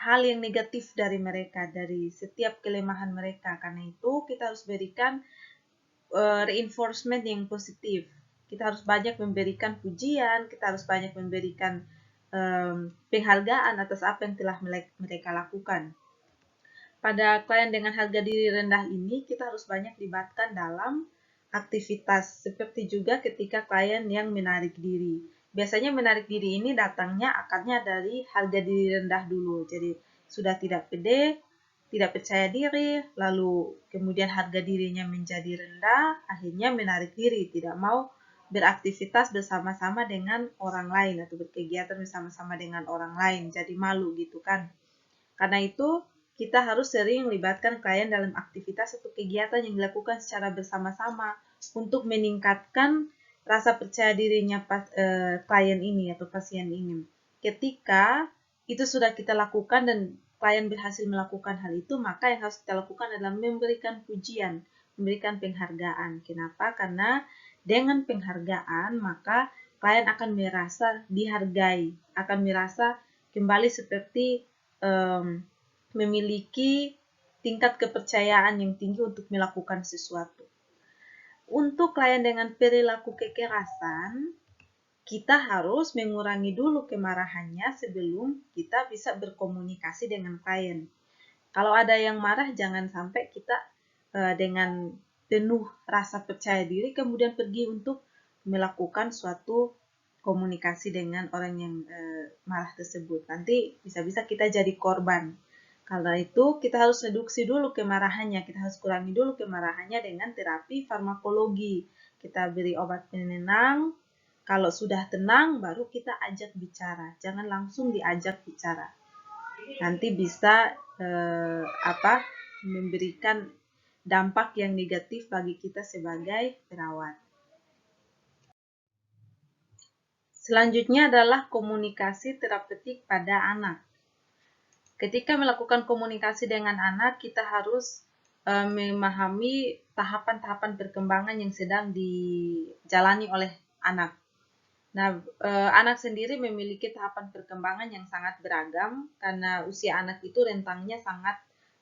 hal yang negatif dari mereka, dari setiap kelemahan mereka. Karena itu, kita harus berikan reinforcement yang positif. Kita harus banyak memberikan pujian, kita harus banyak memberikan penghargaan atas apa yang telah mereka lakukan. Pada klien dengan harga diri rendah ini, kita harus banyak libatkan dalam aktivitas, seperti juga ketika klien yang menarik diri. Biasanya menarik diri ini datangnya akarnya dari harga diri rendah dulu. Jadi sudah tidak pede, tidak percaya diri, lalu kemudian harga dirinya menjadi rendah, akhirnya menarik diri, tidak mau beraktivitas bersama-sama dengan orang lain atau berkegiatan bersama-sama dengan orang lain, jadi malu gitu kan. Karena itu, kita harus sering melibatkan klien dalam aktivitas atau kegiatan yang dilakukan secara bersama-sama untuk meningkatkan rasa percaya dirinya klien ini atau pasien ini. Ketika itu sudah kita lakukan dan klien berhasil melakukan hal itu, maka yang harus kita lakukan adalah memberikan pujian, memberikan penghargaan. Kenapa? Karena dengan penghargaan, maka klien akan merasa dihargai, akan merasa kembali seperti memiliki tingkat kepercayaan yang tinggi untuk melakukan sesuatu. Untuk klien dengan perilaku kekerasan, kita harus mengurangi dulu kemarahannya sebelum kita bisa berkomunikasi dengan klien. Kalau ada yang marah, jangan sampai kita dengan penuh rasa percaya diri kemudian pergi untuk melakukan suatu komunikasi dengan orang yang marah tersebut. Nanti bisa-bisa kita jadi korban. Karena itu kita harus reduksi dulu kemarahannya, kita harus kurangi dulu kemarahannya dengan terapi farmakologi. Kita beri obat penenang, kalau sudah tenang baru kita ajak bicara, jangan langsung diajak bicara. Nanti bisa memberikan dampak yang negatif bagi kita sebagai perawat. Selanjutnya adalah komunikasi terapeutik pada anak. Ketika melakukan komunikasi dengan anak, kita harus memahami tahapan-tahapan perkembangan yang sedang dijalani oleh anak. Nah, anak sendiri memiliki tahapan perkembangan yang sangat beragam karena usia anak itu rentangnya sangat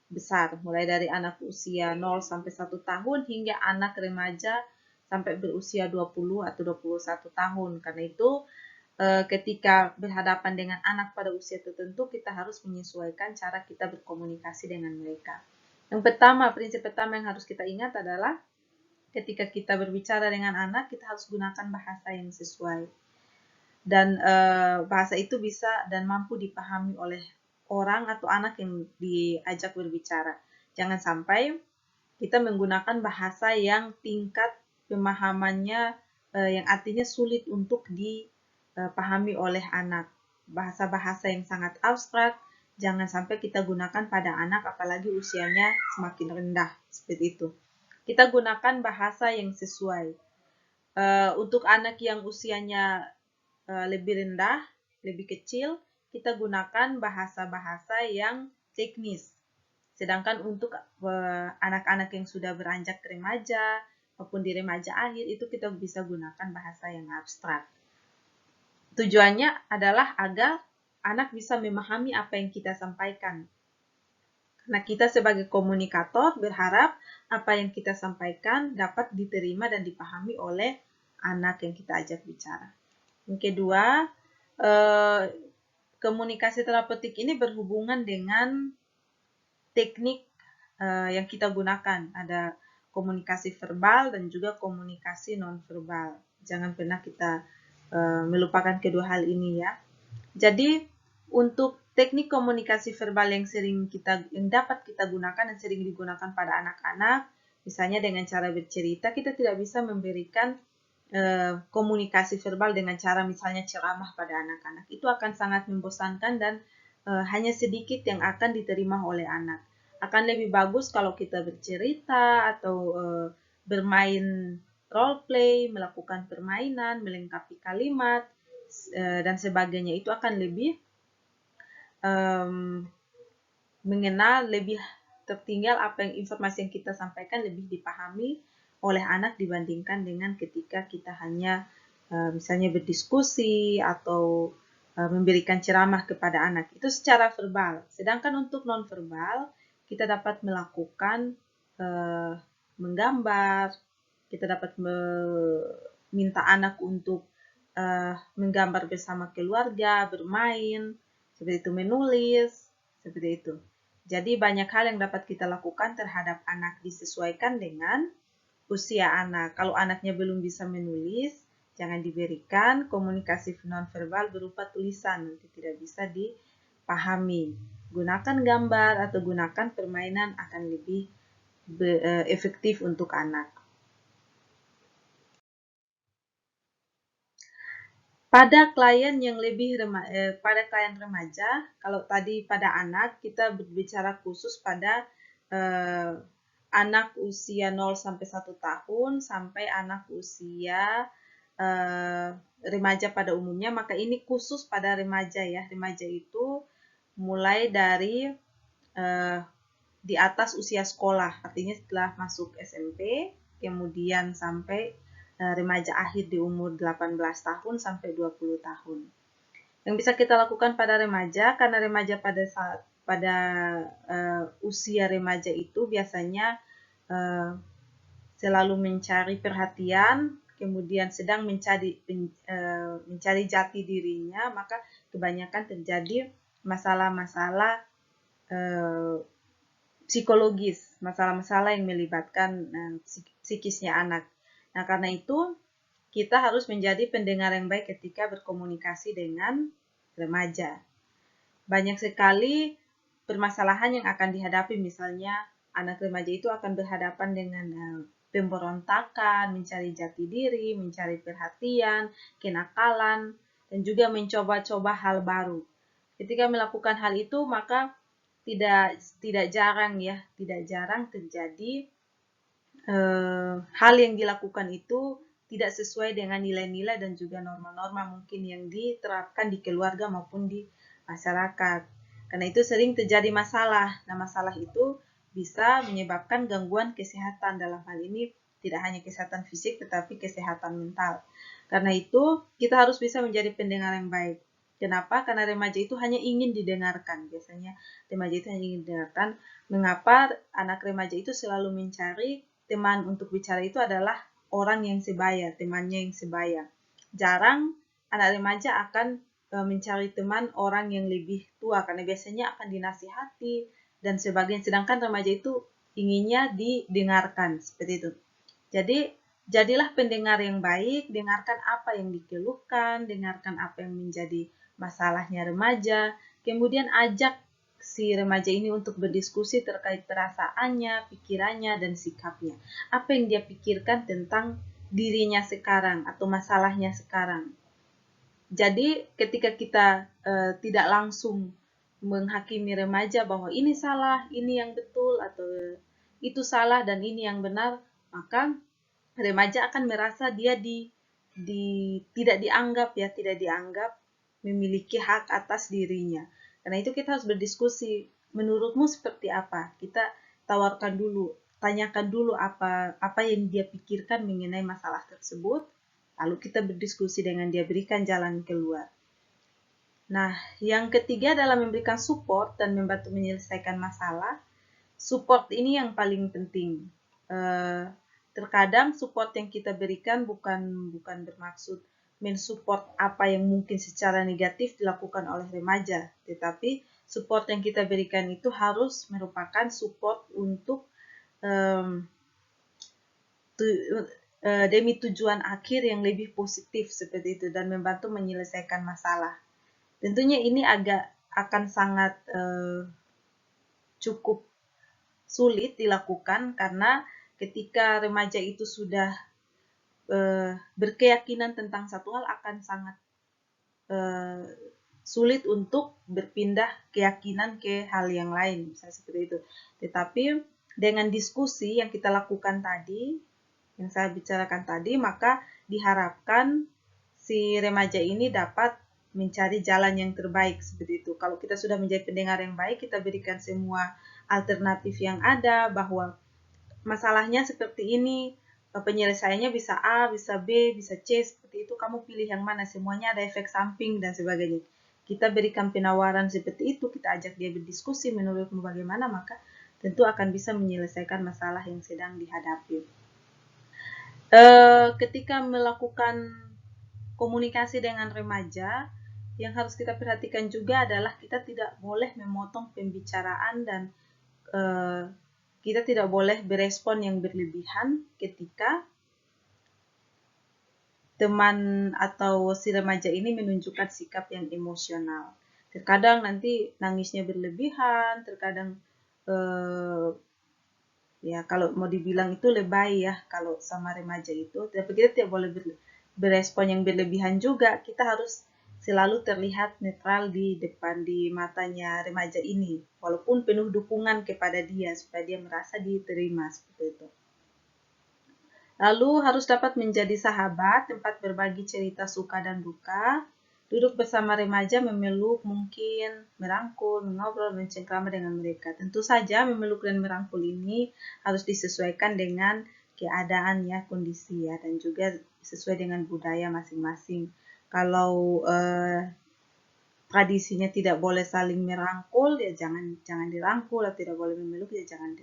besar, mulai dari anak usia 0 sampai 1 tahun hingga anak remaja sampai berusia 20 atau 21 tahun. Karena itu, ketika berhadapan dengan anak pada usia tertentu, kita harus menyesuaikan cara kita berkomunikasi dengan mereka. Yang pertama, prinsip pertama yang harus kita ingat adalah ketika kita berbicara dengan anak, kita harus gunakan bahasa yang sesuai. Dan bahasa itu bisa dan mampu dipahami oleh orang atau anak yang diajak berbicara. Jangan sampai kita menggunakan bahasa yang tingkat pemahamannya yang artinya sulit untuk dipahami oleh anak. Bahasa-bahasa yang sangat abstrak, jangan sampai kita gunakan pada anak apalagi usianya semakin rendah, seperti itu. Kita gunakan bahasa yang sesuai. Untuk anak yang usianya lebih rendah, lebih kecil, kita gunakan bahasa-bahasa yang teknis. Sedangkan untuk anak-anak yang sudah beranjak remaja maupun di remaja akhir, itu kita bisa gunakan bahasa yang abstrak. Tujuannya adalah agar anak bisa memahami apa yang kita sampaikan. Nah, kita sebagai komunikator berharap apa yang kita sampaikan dapat diterima dan dipahami oleh anak yang kita ajak bicara. Yang kedua, komunikasi terapeutik ini berhubungan dengan teknik yang kita gunakan. Ada komunikasi verbal dan juga komunikasi nonverbal. Jangan pernah kita melupakan kedua hal ini ya. Jadi untuk teknik komunikasi verbal yang dapat kita gunakan dan sering digunakan pada anak-anak, misalnya dengan cara bercerita, kita tidak bisa memberikan komunikasi verbal dengan cara misalnya ceramah pada anak-anak. Itu akan sangat membosankan dan hanya sedikit yang akan diterima oleh anak. Akan lebih bagus kalau kita bercerita atau bermain role play, melakukan permainan, melengkapi kalimat, dan sebagainya. Itu akan lebih mengenal, lebih tertinggal apa yang informasi yang kita sampaikan lebih dipahami oleh anak dibandingkan dengan ketika kita hanya misalnya berdiskusi atau memberikan ceramah kepada anak. Itu secara verbal. Sedangkan untuk nonverbal, kita dapat melakukan menggambar, kita dapat meminta anak untuk menggambar bersama keluarga, bermain, seperti itu menulis, seperti itu. Jadi banyak hal yang dapat kita lakukan terhadap anak disesuaikan dengan usia anak. Kalau anaknya belum bisa menulis, jangan diberikan komunikasi nonverbal berupa tulisan, nanti tidak bisa dipahami. Gunakan gambar atau gunakan permainan akan lebih efektif untuk anak. Pada klien yang pada klien remaja, kalau tadi pada anak, kita berbicara khusus pada anak usia 0 sampai 1 tahun sampai anak usia remaja pada umumnya, maka ini khusus pada remaja ya. Remaja itu mulai dari di atas usia sekolah, artinya setelah masuk SMP, kemudian sampai remaja akhir di umur 18 tahun sampai 20 tahun. Yang bisa kita lakukan pada remaja, karena remaja pada usia remaja itu biasanya selalu mencari perhatian, kemudian sedang mencari jati dirinya, maka kebanyakan terjadi masalah-masalah psikologis, masalah-masalah yang melibatkan psikisnya anak. Nah, karena itu kita harus menjadi pendengar yang baik ketika berkomunikasi dengan remaja. Banyak sekali permasalahan yang akan dihadapi, misalnya anak remaja itu akan berhadapan dengan pemberontakan, mencari jati diri, mencari perhatian, kenakalan, dan juga mencoba-coba hal baru. Ketika melakukan hal itu, maka tidak jarang terjadi hal yang dilakukan itu tidak sesuai dengan nilai-nilai dan juga norma-norma mungkin yang diterapkan di keluarga maupun di masyarakat. Karena itu sering terjadi masalah. Nah, masalah itu bisa menyebabkan gangguan kesehatan. Dalam hal ini tidak hanya kesehatan fisik tetapi kesehatan mental. Karena itu kita harus bisa menjadi pendengar yang baik. Kenapa? Karena remaja itu hanya ingin didengarkan. Biasanya remaja itu hanya ingin didengarkan. Mengapa anak remaja itu selalu mencari teman untuk bicara itu adalah orang yang sebaya, temannya yang sebaya. Jarang anak remaja akan mencari teman orang yang lebih tua, karena biasanya akan dinasihati dan sebagainya. Sedangkan remaja itu inginnya didengarkan, seperti itu. Jadi, jadilah pendengar yang baik, dengarkan apa yang dikeluhkan, dengarkan apa yang menjadi masalahnya remaja, kemudian ajak si remaja ini untuk berdiskusi terkait perasaannya, pikirannya, dan sikapnya. Apa yang dia pikirkan tentang dirinya sekarang atau masalahnya sekarang. Jadi ketika kita tidak langsung menghakimi remaja bahwa ini salah, ini yang betul, atau itu salah dan ini yang benar, maka remaja akan merasa dia tidak dianggap memiliki hak atas dirinya. Karena itu kita harus berdiskusi, menurutmu seperti apa? Kita tawarkan dulu, tanyakan dulu apa yang dia pikirkan mengenai masalah tersebut, lalu kita berdiskusi dengan dia, berikan jalan keluar. Nah, yang ketiga adalah memberikan support dan membantu menyelesaikan masalah. support ini yang paling penting. Terkadang support yang kita berikan bukan bermaksud mensupport apa yang mungkin secara negatif dilakukan oleh remaja, tetapi support yang kita berikan itu harus merupakan support untuk demi tujuan akhir yang lebih positif seperti itu dan membantu menyelesaikan masalah. Tentunya ini akan sangat cukup sulit dilakukan karena ketika remaja itu sudah berkeyakinan tentang satu hal akan sangat sulit untuk berpindah keyakinan ke hal yang lain, misalnya seperti itu. Tetapi dengan diskusi yang kita lakukan tadi, yang saya bicarakan tadi, maka diharapkan si remaja ini dapat mencari jalan yang terbaik seperti itu. Kalau kita sudah menjadi pendengar yang baik, kita berikan semua alternatif yang ada, bahwa masalahnya seperti ini, penyelesaiannya bisa A, bisa B, bisa C, seperti itu, kamu pilih yang mana, semuanya ada efek samping dan sebagainya. Kita berikan penawaran seperti itu, kita ajak dia berdiskusi, menurutmu bagaimana, maka tentu akan bisa menyelesaikan masalah yang sedang dihadapi. Ketika melakukan komunikasi dengan remaja, yang harus kita perhatikan juga adalah kita tidak boleh memotong pembicaraan dan kita tidak boleh berespon yang berlebihan ketika teman atau si remaja ini menunjukkan sikap yang emosional. Terkadang nanti nangisnya berlebihan, terkadang ya kalau mau dibilang itu lebay ya kalau sama remaja itu, tapi kita tidak boleh berespon yang berlebihan juga. Kita harus selalu terlihat netral di depan, di matanya remaja ini, walaupun penuh dukungan kepada dia supaya dia merasa diterima seperti itu. Lalu harus dapat menjadi sahabat, tempat berbagi cerita suka dan duka, duduk bersama remaja, memeluk, mungkin merangkul, mengobrol, mencengkrama dengan mereka. Tentu saja memeluk dan merangkul ini harus disesuaikan dengan keadaan ya, kondisi ya, dan juga sesuai dengan budaya masing-masing. Kalau tradisinya tidak boleh saling merangkul, ya jangan dirangkul, atau tidak boleh memeluk, ya jangan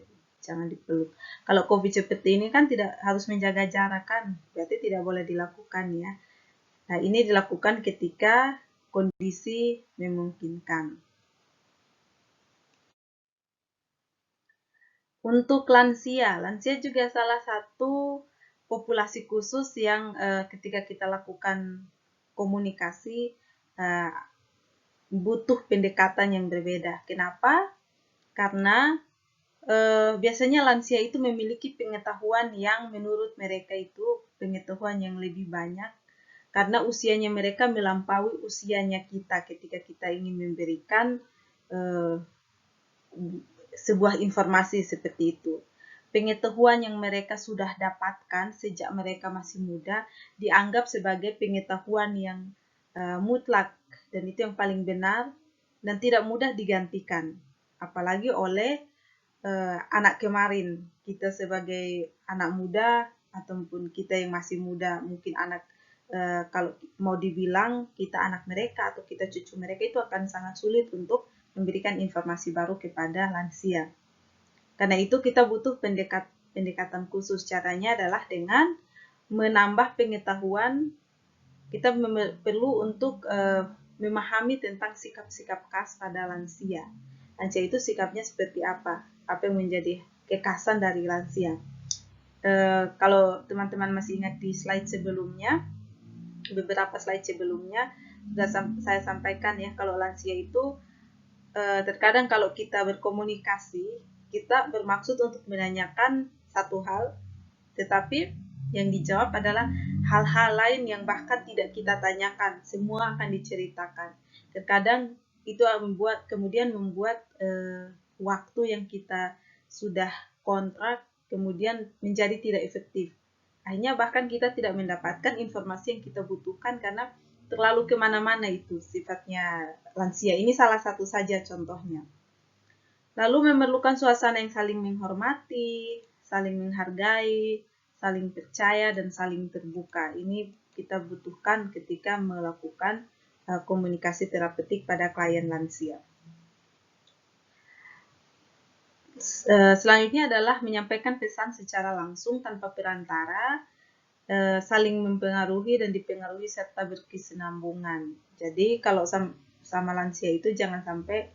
dipeluk. Kalau COVID seperti ini kan tidak harus menjaga jarak kan, berarti tidak boleh dilakukan ya. Nah, ini dilakukan ketika kondisi memungkinkan. Untuk lansia juga salah satu populasi khusus yang ketika kita lakukan komunikasi butuh pendekatan yang berbeda. Kenapa? Karena biasanya lansia itu memiliki pengetahuan yang menurut mereka itu pengetahuan yang lebih banyak karena usianya mereka melampaui usianya kita ketika kita ingin memberikan sebuah informasi seperti itu. Pengetahuan yang mereka sudah dapatkan sejak mereka masih muda dianggap sebagai pengetahuan yang mutlak dan itu yang paling benar dan tidak mudah digantikan, apalagi oleh anak kemarin. Kita sebagai anak muda ataupun kita yang masih muda, mungkin anak kalau mau dibilang kita anak mereka atau kita cucu mereka, itu akan sangat sulit untuk memberikan informasi baru kepada lansia. Karena itu kita butuh pendekatan khusus. Caranya adalah dengan menambah pengetahuan. Kita perlu untuk memahami tentang sikap-sikap khas pada lansia. Lansia itu sikapnya seperti apa? Apa yang menjadi kekhasan dari lansia? Kalau teman-teman masih ingat di slide sebelumnya, beberapa slide sebelumnya sudah saya sampaikan ya, kalau lansia itu terkadang kalau kita berkomunikasi, kita bermaksud untuk menanyakan satu hal, tetapi yang dijawab adalah hal-hal lain yang bahkan tidak kita tanyakan, semua akan diceritakan. Terkadang itu kemudian membuat waktu yang kita sudah kontrak kemudian menjadi tidak efektif. Akhirnya bahkan kita tidak mendapatkan informasi yang kita butuhkan karena terlalu kemana-mana itu sifatnya lansia. Ini salah satu saja contohnya. Lalu memerlukan suasana yang saling menghormati, saling menghargai, saling percaya, dan saling terbuka. Ini kita butuhkan ketika melakukan komunikasi terapeutik pada klien lansia. Selanjutnya adalah menyampaikan pesan secara langsung tanpa perantara, saling mempengaruhi dan dipengaruhi serta berkesinambungan. Jadi kalau sama lansia itu jangan sampai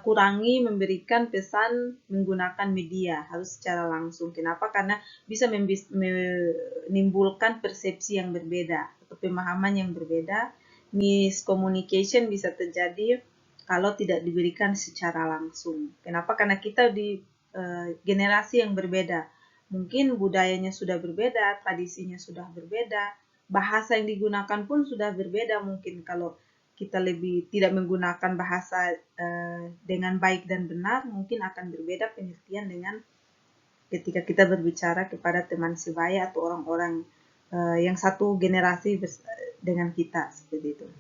kurangi memberikan pesan menggunakan media, harus secara langsung. Kenapa? Karena bisa menimbulkan persepsi yang berbeda atau pemahaman yang berbeda. Miscommunication bisa terjadi kalau tidak diberikan secara langsung. Kenapa? Karena kita di generasi yang berbeda. Mungkin budayanya sudah berbeda, tradisinya sudah berbeda, bahasa yang digunakan pun sudah berbeda. Mungkin kalau kita lebih tidak menggunakan bahasa dengan baik dan benar, mungkin akan berbeda pengertian dengan ketika kita berbicara kepada teman sebaya atau orang-orang yang satu generasi dengan kita, seperti itu.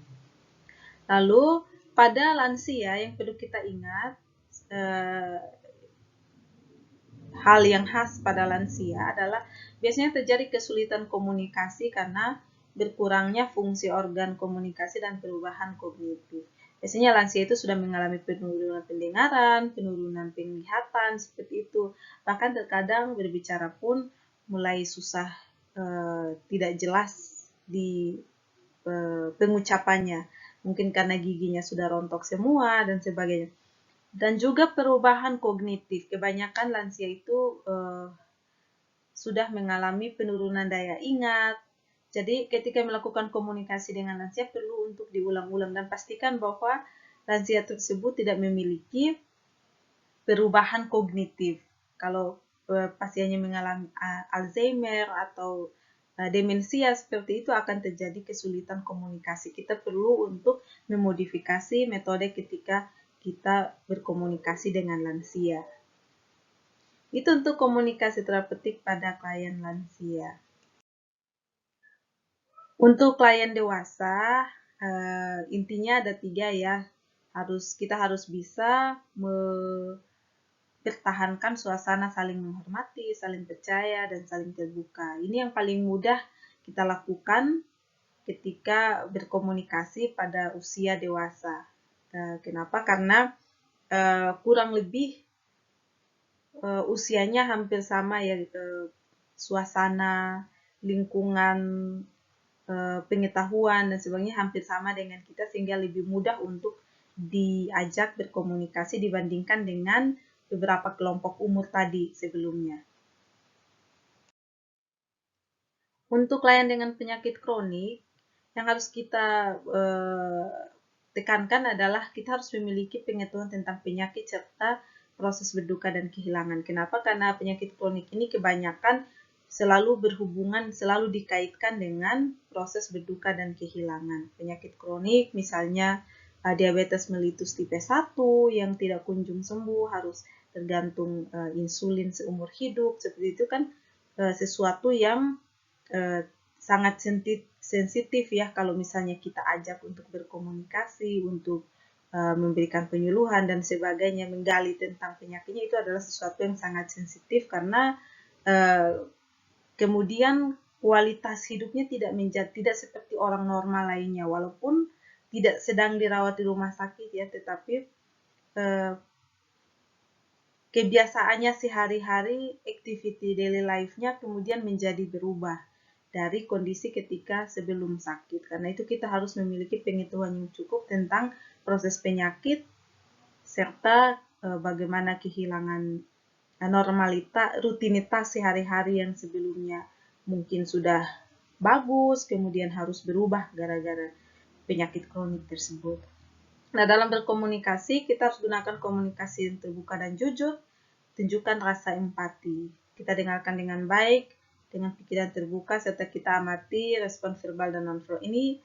Lalu pada lansia yang perlu kita ingat, hal yang khas pada lansia adalah biasanya terjadi kesulitan komunikasi karena berkurangnya fungsi organ komunikasi dan perubahan kognitif. Biasanya lansia itu sudah mengalami penurunan pendengaran, penurunan penglihatan, seperti itu. Bahkan terkadang berbicara pun mulai susah, tidak jelas di pengucapannya. Mungkin karena giginya sudah rontok semua dan sebagainya. Dan juga perubahan kognitif. Kebanyakan lansia itu sudah mengalami penurunan daya ingat. Jadi ketika melakukan komunikasi dengan lansia perlu untuk diulang-ulang dan pastikan bahwa lansia tersebut tidak memiliki perubahan kognitif. Kalau pasiennya mengalami Alzheimer atau demensia seperti itu akan terjadi kesulitan komunikasi. Kita perlu untuk memodifikasi metode ketika kita berkomunikasi dengan lansia. Itu untuk komunikasi terapeutik pada klien lansia. Untuk klien dewasa, intinya ada 3 ya. Kita harus bisa mempertahankan suasana saling menghormati, saling percaya, dan saling terbuka. Ini yang paling mudah kita lakukan ketika berkomunikasi pada usia dewasa. Kenapa? Karena kurang lebih usianya hampir sama ya, suasana, lingkungan, pengetahuan dan sebagainya hampir sama dengan kita, sehingga lebih mudah untuk diajak berkomunikasi dibandingkan dengan beberapa kelompok umur tadi sebelumnya. Untuk klien dengan penyakit kronik, yang harus kita tekankan adalah kita harus memiliki pengetahuan tentang penyakit serta proses berduka dan kehilangan. Kenapa? Karena penyakit kronik ini kebanyakan selalu berhubungan, selalu dikaitkan dengan proses berduka dan kehilangan. Penyakit kronik misalnya diabetes mellitus tipe 1 yang tidak kunjung sembuh, harus tergantung insulin seumur hidup, seperti itu kan sesuatu yang sangat sensitif ya kalau misalnya kita ajak untuk berkomunikasi, untuk memberikan penyuluhan dan sebagainya, menggali tentang penyakitnya, itu adalah sesuatu yang sangat sensitif karena kemudian kualitas hidupnya tidak seperti orang normal lainnya, walaupun tidak sedang dirawat di rumah sakit ya, tetapi kebiasaannya sehari-hari, activity daily life-nya kemudian menjadi berubah dari kondisi ketika sebelum sakit. Karena itu kita harus memiliki pengetahuan yang cukup tentang proses penyakit serta bagaimana kehilangan rutinitas sehari-hari yang sebelumnya mungkin sudah bagus, kemudian harus berubah gara-gara penyakit kronik tersebut. Nah, dalam berkomunikasi, kita harus gunakan komunikasi yang terbuka dan jujur, tunjukkan rasa empati. Kita dengarkan dengan baik, dengan pikiran terbuka, serta kita amati respon verbal dan non-verbal. Ini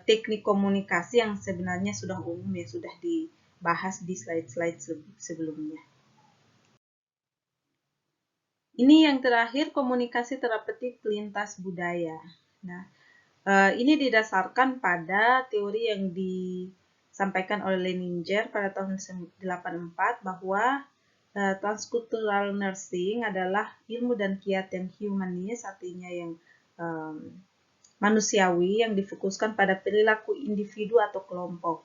teknik komunikasi yang sebenarnya sudah umum ya, sudah dibahas di slide-slide sebelumnya. Ini yang terakhir, komunikasi terapeutik lintas budaya. Nah, ini didasarkan pada teori yang disampaikan oleh Leninger pada tahun 1984 bahwa transcultural nursing adalah ilmu dan kiat yang humanis, artinya yang manusiawi, yang difokuskan pada perilaku individu atau kelompok.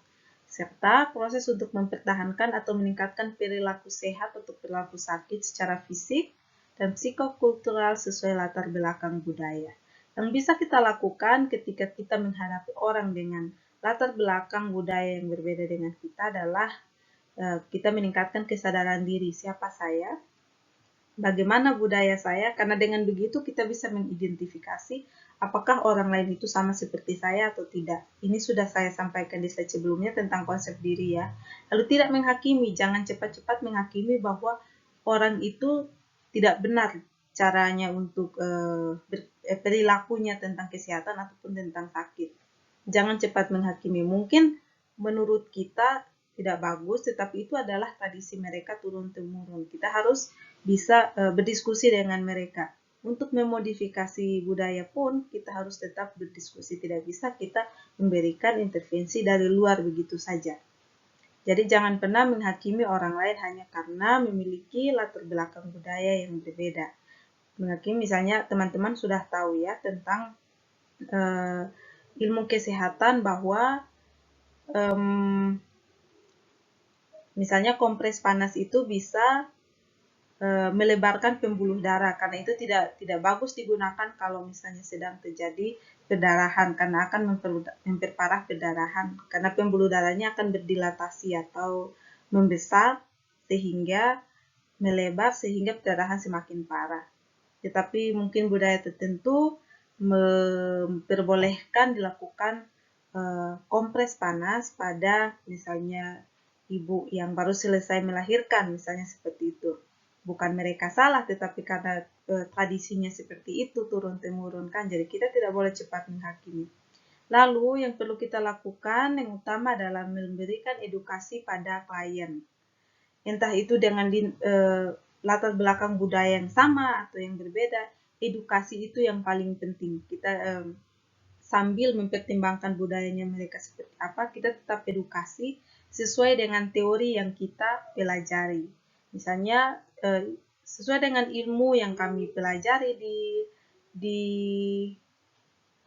serta proses untuk mempertahankan atau meningkatkan perilaku sehat atau perilaku sakit secara fisik dan psikokultural sesuai latar belakang budaya. Yang bisa kita lakukan ketika kita menghadapi orang dengan latar belakang budaya yang berbeda dengan kita adalah kita meningkatkan kesadaran diri, siapa saya, bagaimana budaya saya, karena dengan begitu kita bisa mengidentifikasi apakah orang lain itu sama seperti saya atau tidak. Ini sudah saya sampaikan di slide sebelumnya tentang konsep diri ya. Lalu tidak menghakimi, jangan cepat-cepat menghakimi bahwa orang itu tidak benar caranya untuk perilakunya tentang kesehatan ataupun tentang sakit. Jangan cepat menghakimi. Mungkin menurut kita tidak bagus, tetapi itu adalah tradisi mereka turun-temurun. Kita harus bisa berdiskusi dengan mereka. Untuk memodifikasi budaya pun kita harus tetap berdiskusi. Tidak bisa kita memberikan intervensi dari luar begitu saja. Jadi jangan pernah menghakimi orang lain hanya karena memiliki latar belakang budaya yang berbeda. Menghakimi misalnya teman-teman sudah tahu ya tentang ilmu kesehatan bahwa misalnya kompres panas itu bisa melebarkan pembuluh darah, karena itu tidak bagus digunakan kalau misalnya sedang terjadi perdarahan, karena akan memperparah perdarahan, karena pembuluh darahnya akan berdilatasi atau membesar sehingga melebar sehingga perdarahan semakin parah. Tetapi mungkin budaya tertentu memperbolehkan dilakukan kompres panas pada misalnya ibu yang baru selesai melahirkan, misalnya seperti itu. Bukan mereka salah, tetapi karena tradisinya seperti itu turun-temurun kan, jadi kita tidak boleh cepat menghakimi. Lalu yang perlu kita lakukan yang utama adalah memberikan edukasi pada klien. Entah itu dengan latar belakang budaya yang sama atau yang berbeda, edukasi itu yang paling penting. Kita sambil mempertimbangkan budayanya mereka seperti apa, kita tetap edukasi sesuai dengan teori yang kita pelajari. Misalnya sesuai dengan ilmu yang kami pelajari di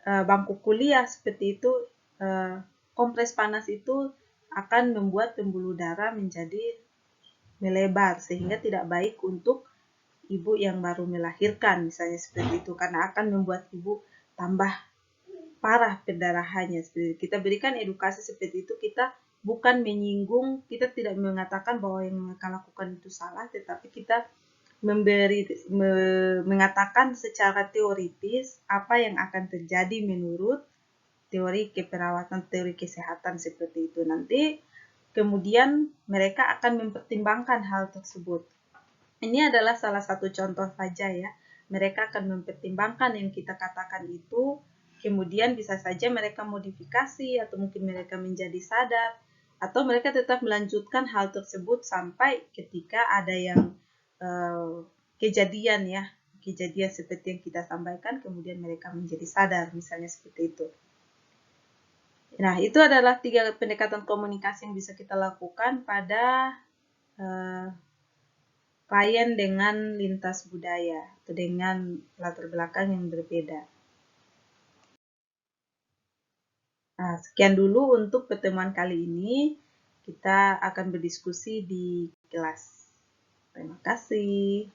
bangku kuliah seperti itu, kompres panas itu akan membuat pembuluh darah menjadi melebar sehingga tidak baik untuk ibu yang baru melahirkan, misalnya seperti itu, karena akan membuat ibu tambah parah perdarahannya. Kita berikan edukasi seperti itu, kita bukan menyinggung, kita tidak mengatakan bahwa yang mereka lakukan itu salah, tetapi kita mengatakan secara teoritis apa yang akan terjadi menurut teori keperawatan, teori kesehatan seperti itu. Nanti kemudian mereka akan mempertimbangkan hal tersebut. Ini adalah salah satu contoh saja ya. Mereka akan mempertimbangkan yang kita katakan itu, kemudian bisa saja mereka modifikasi atau mungkin mereka menjadi sadar, atau mereka tetap melanjutkan hal tersebut sampai ketika ada yang kejadian seperti yang kita sampaikan, kemudian mereka menjadi sadar, misalnya seperti itu. Nah, itu adalah 3 pendekatan komunikasi yang bisa kita lakukan pada klien dengan lintas budaya atau dengan latar belakang yang berbeda. Nah, sekian dulu untuk pertemuan kali ini. Kita akan berdiskusi di kelas. Terima kasih.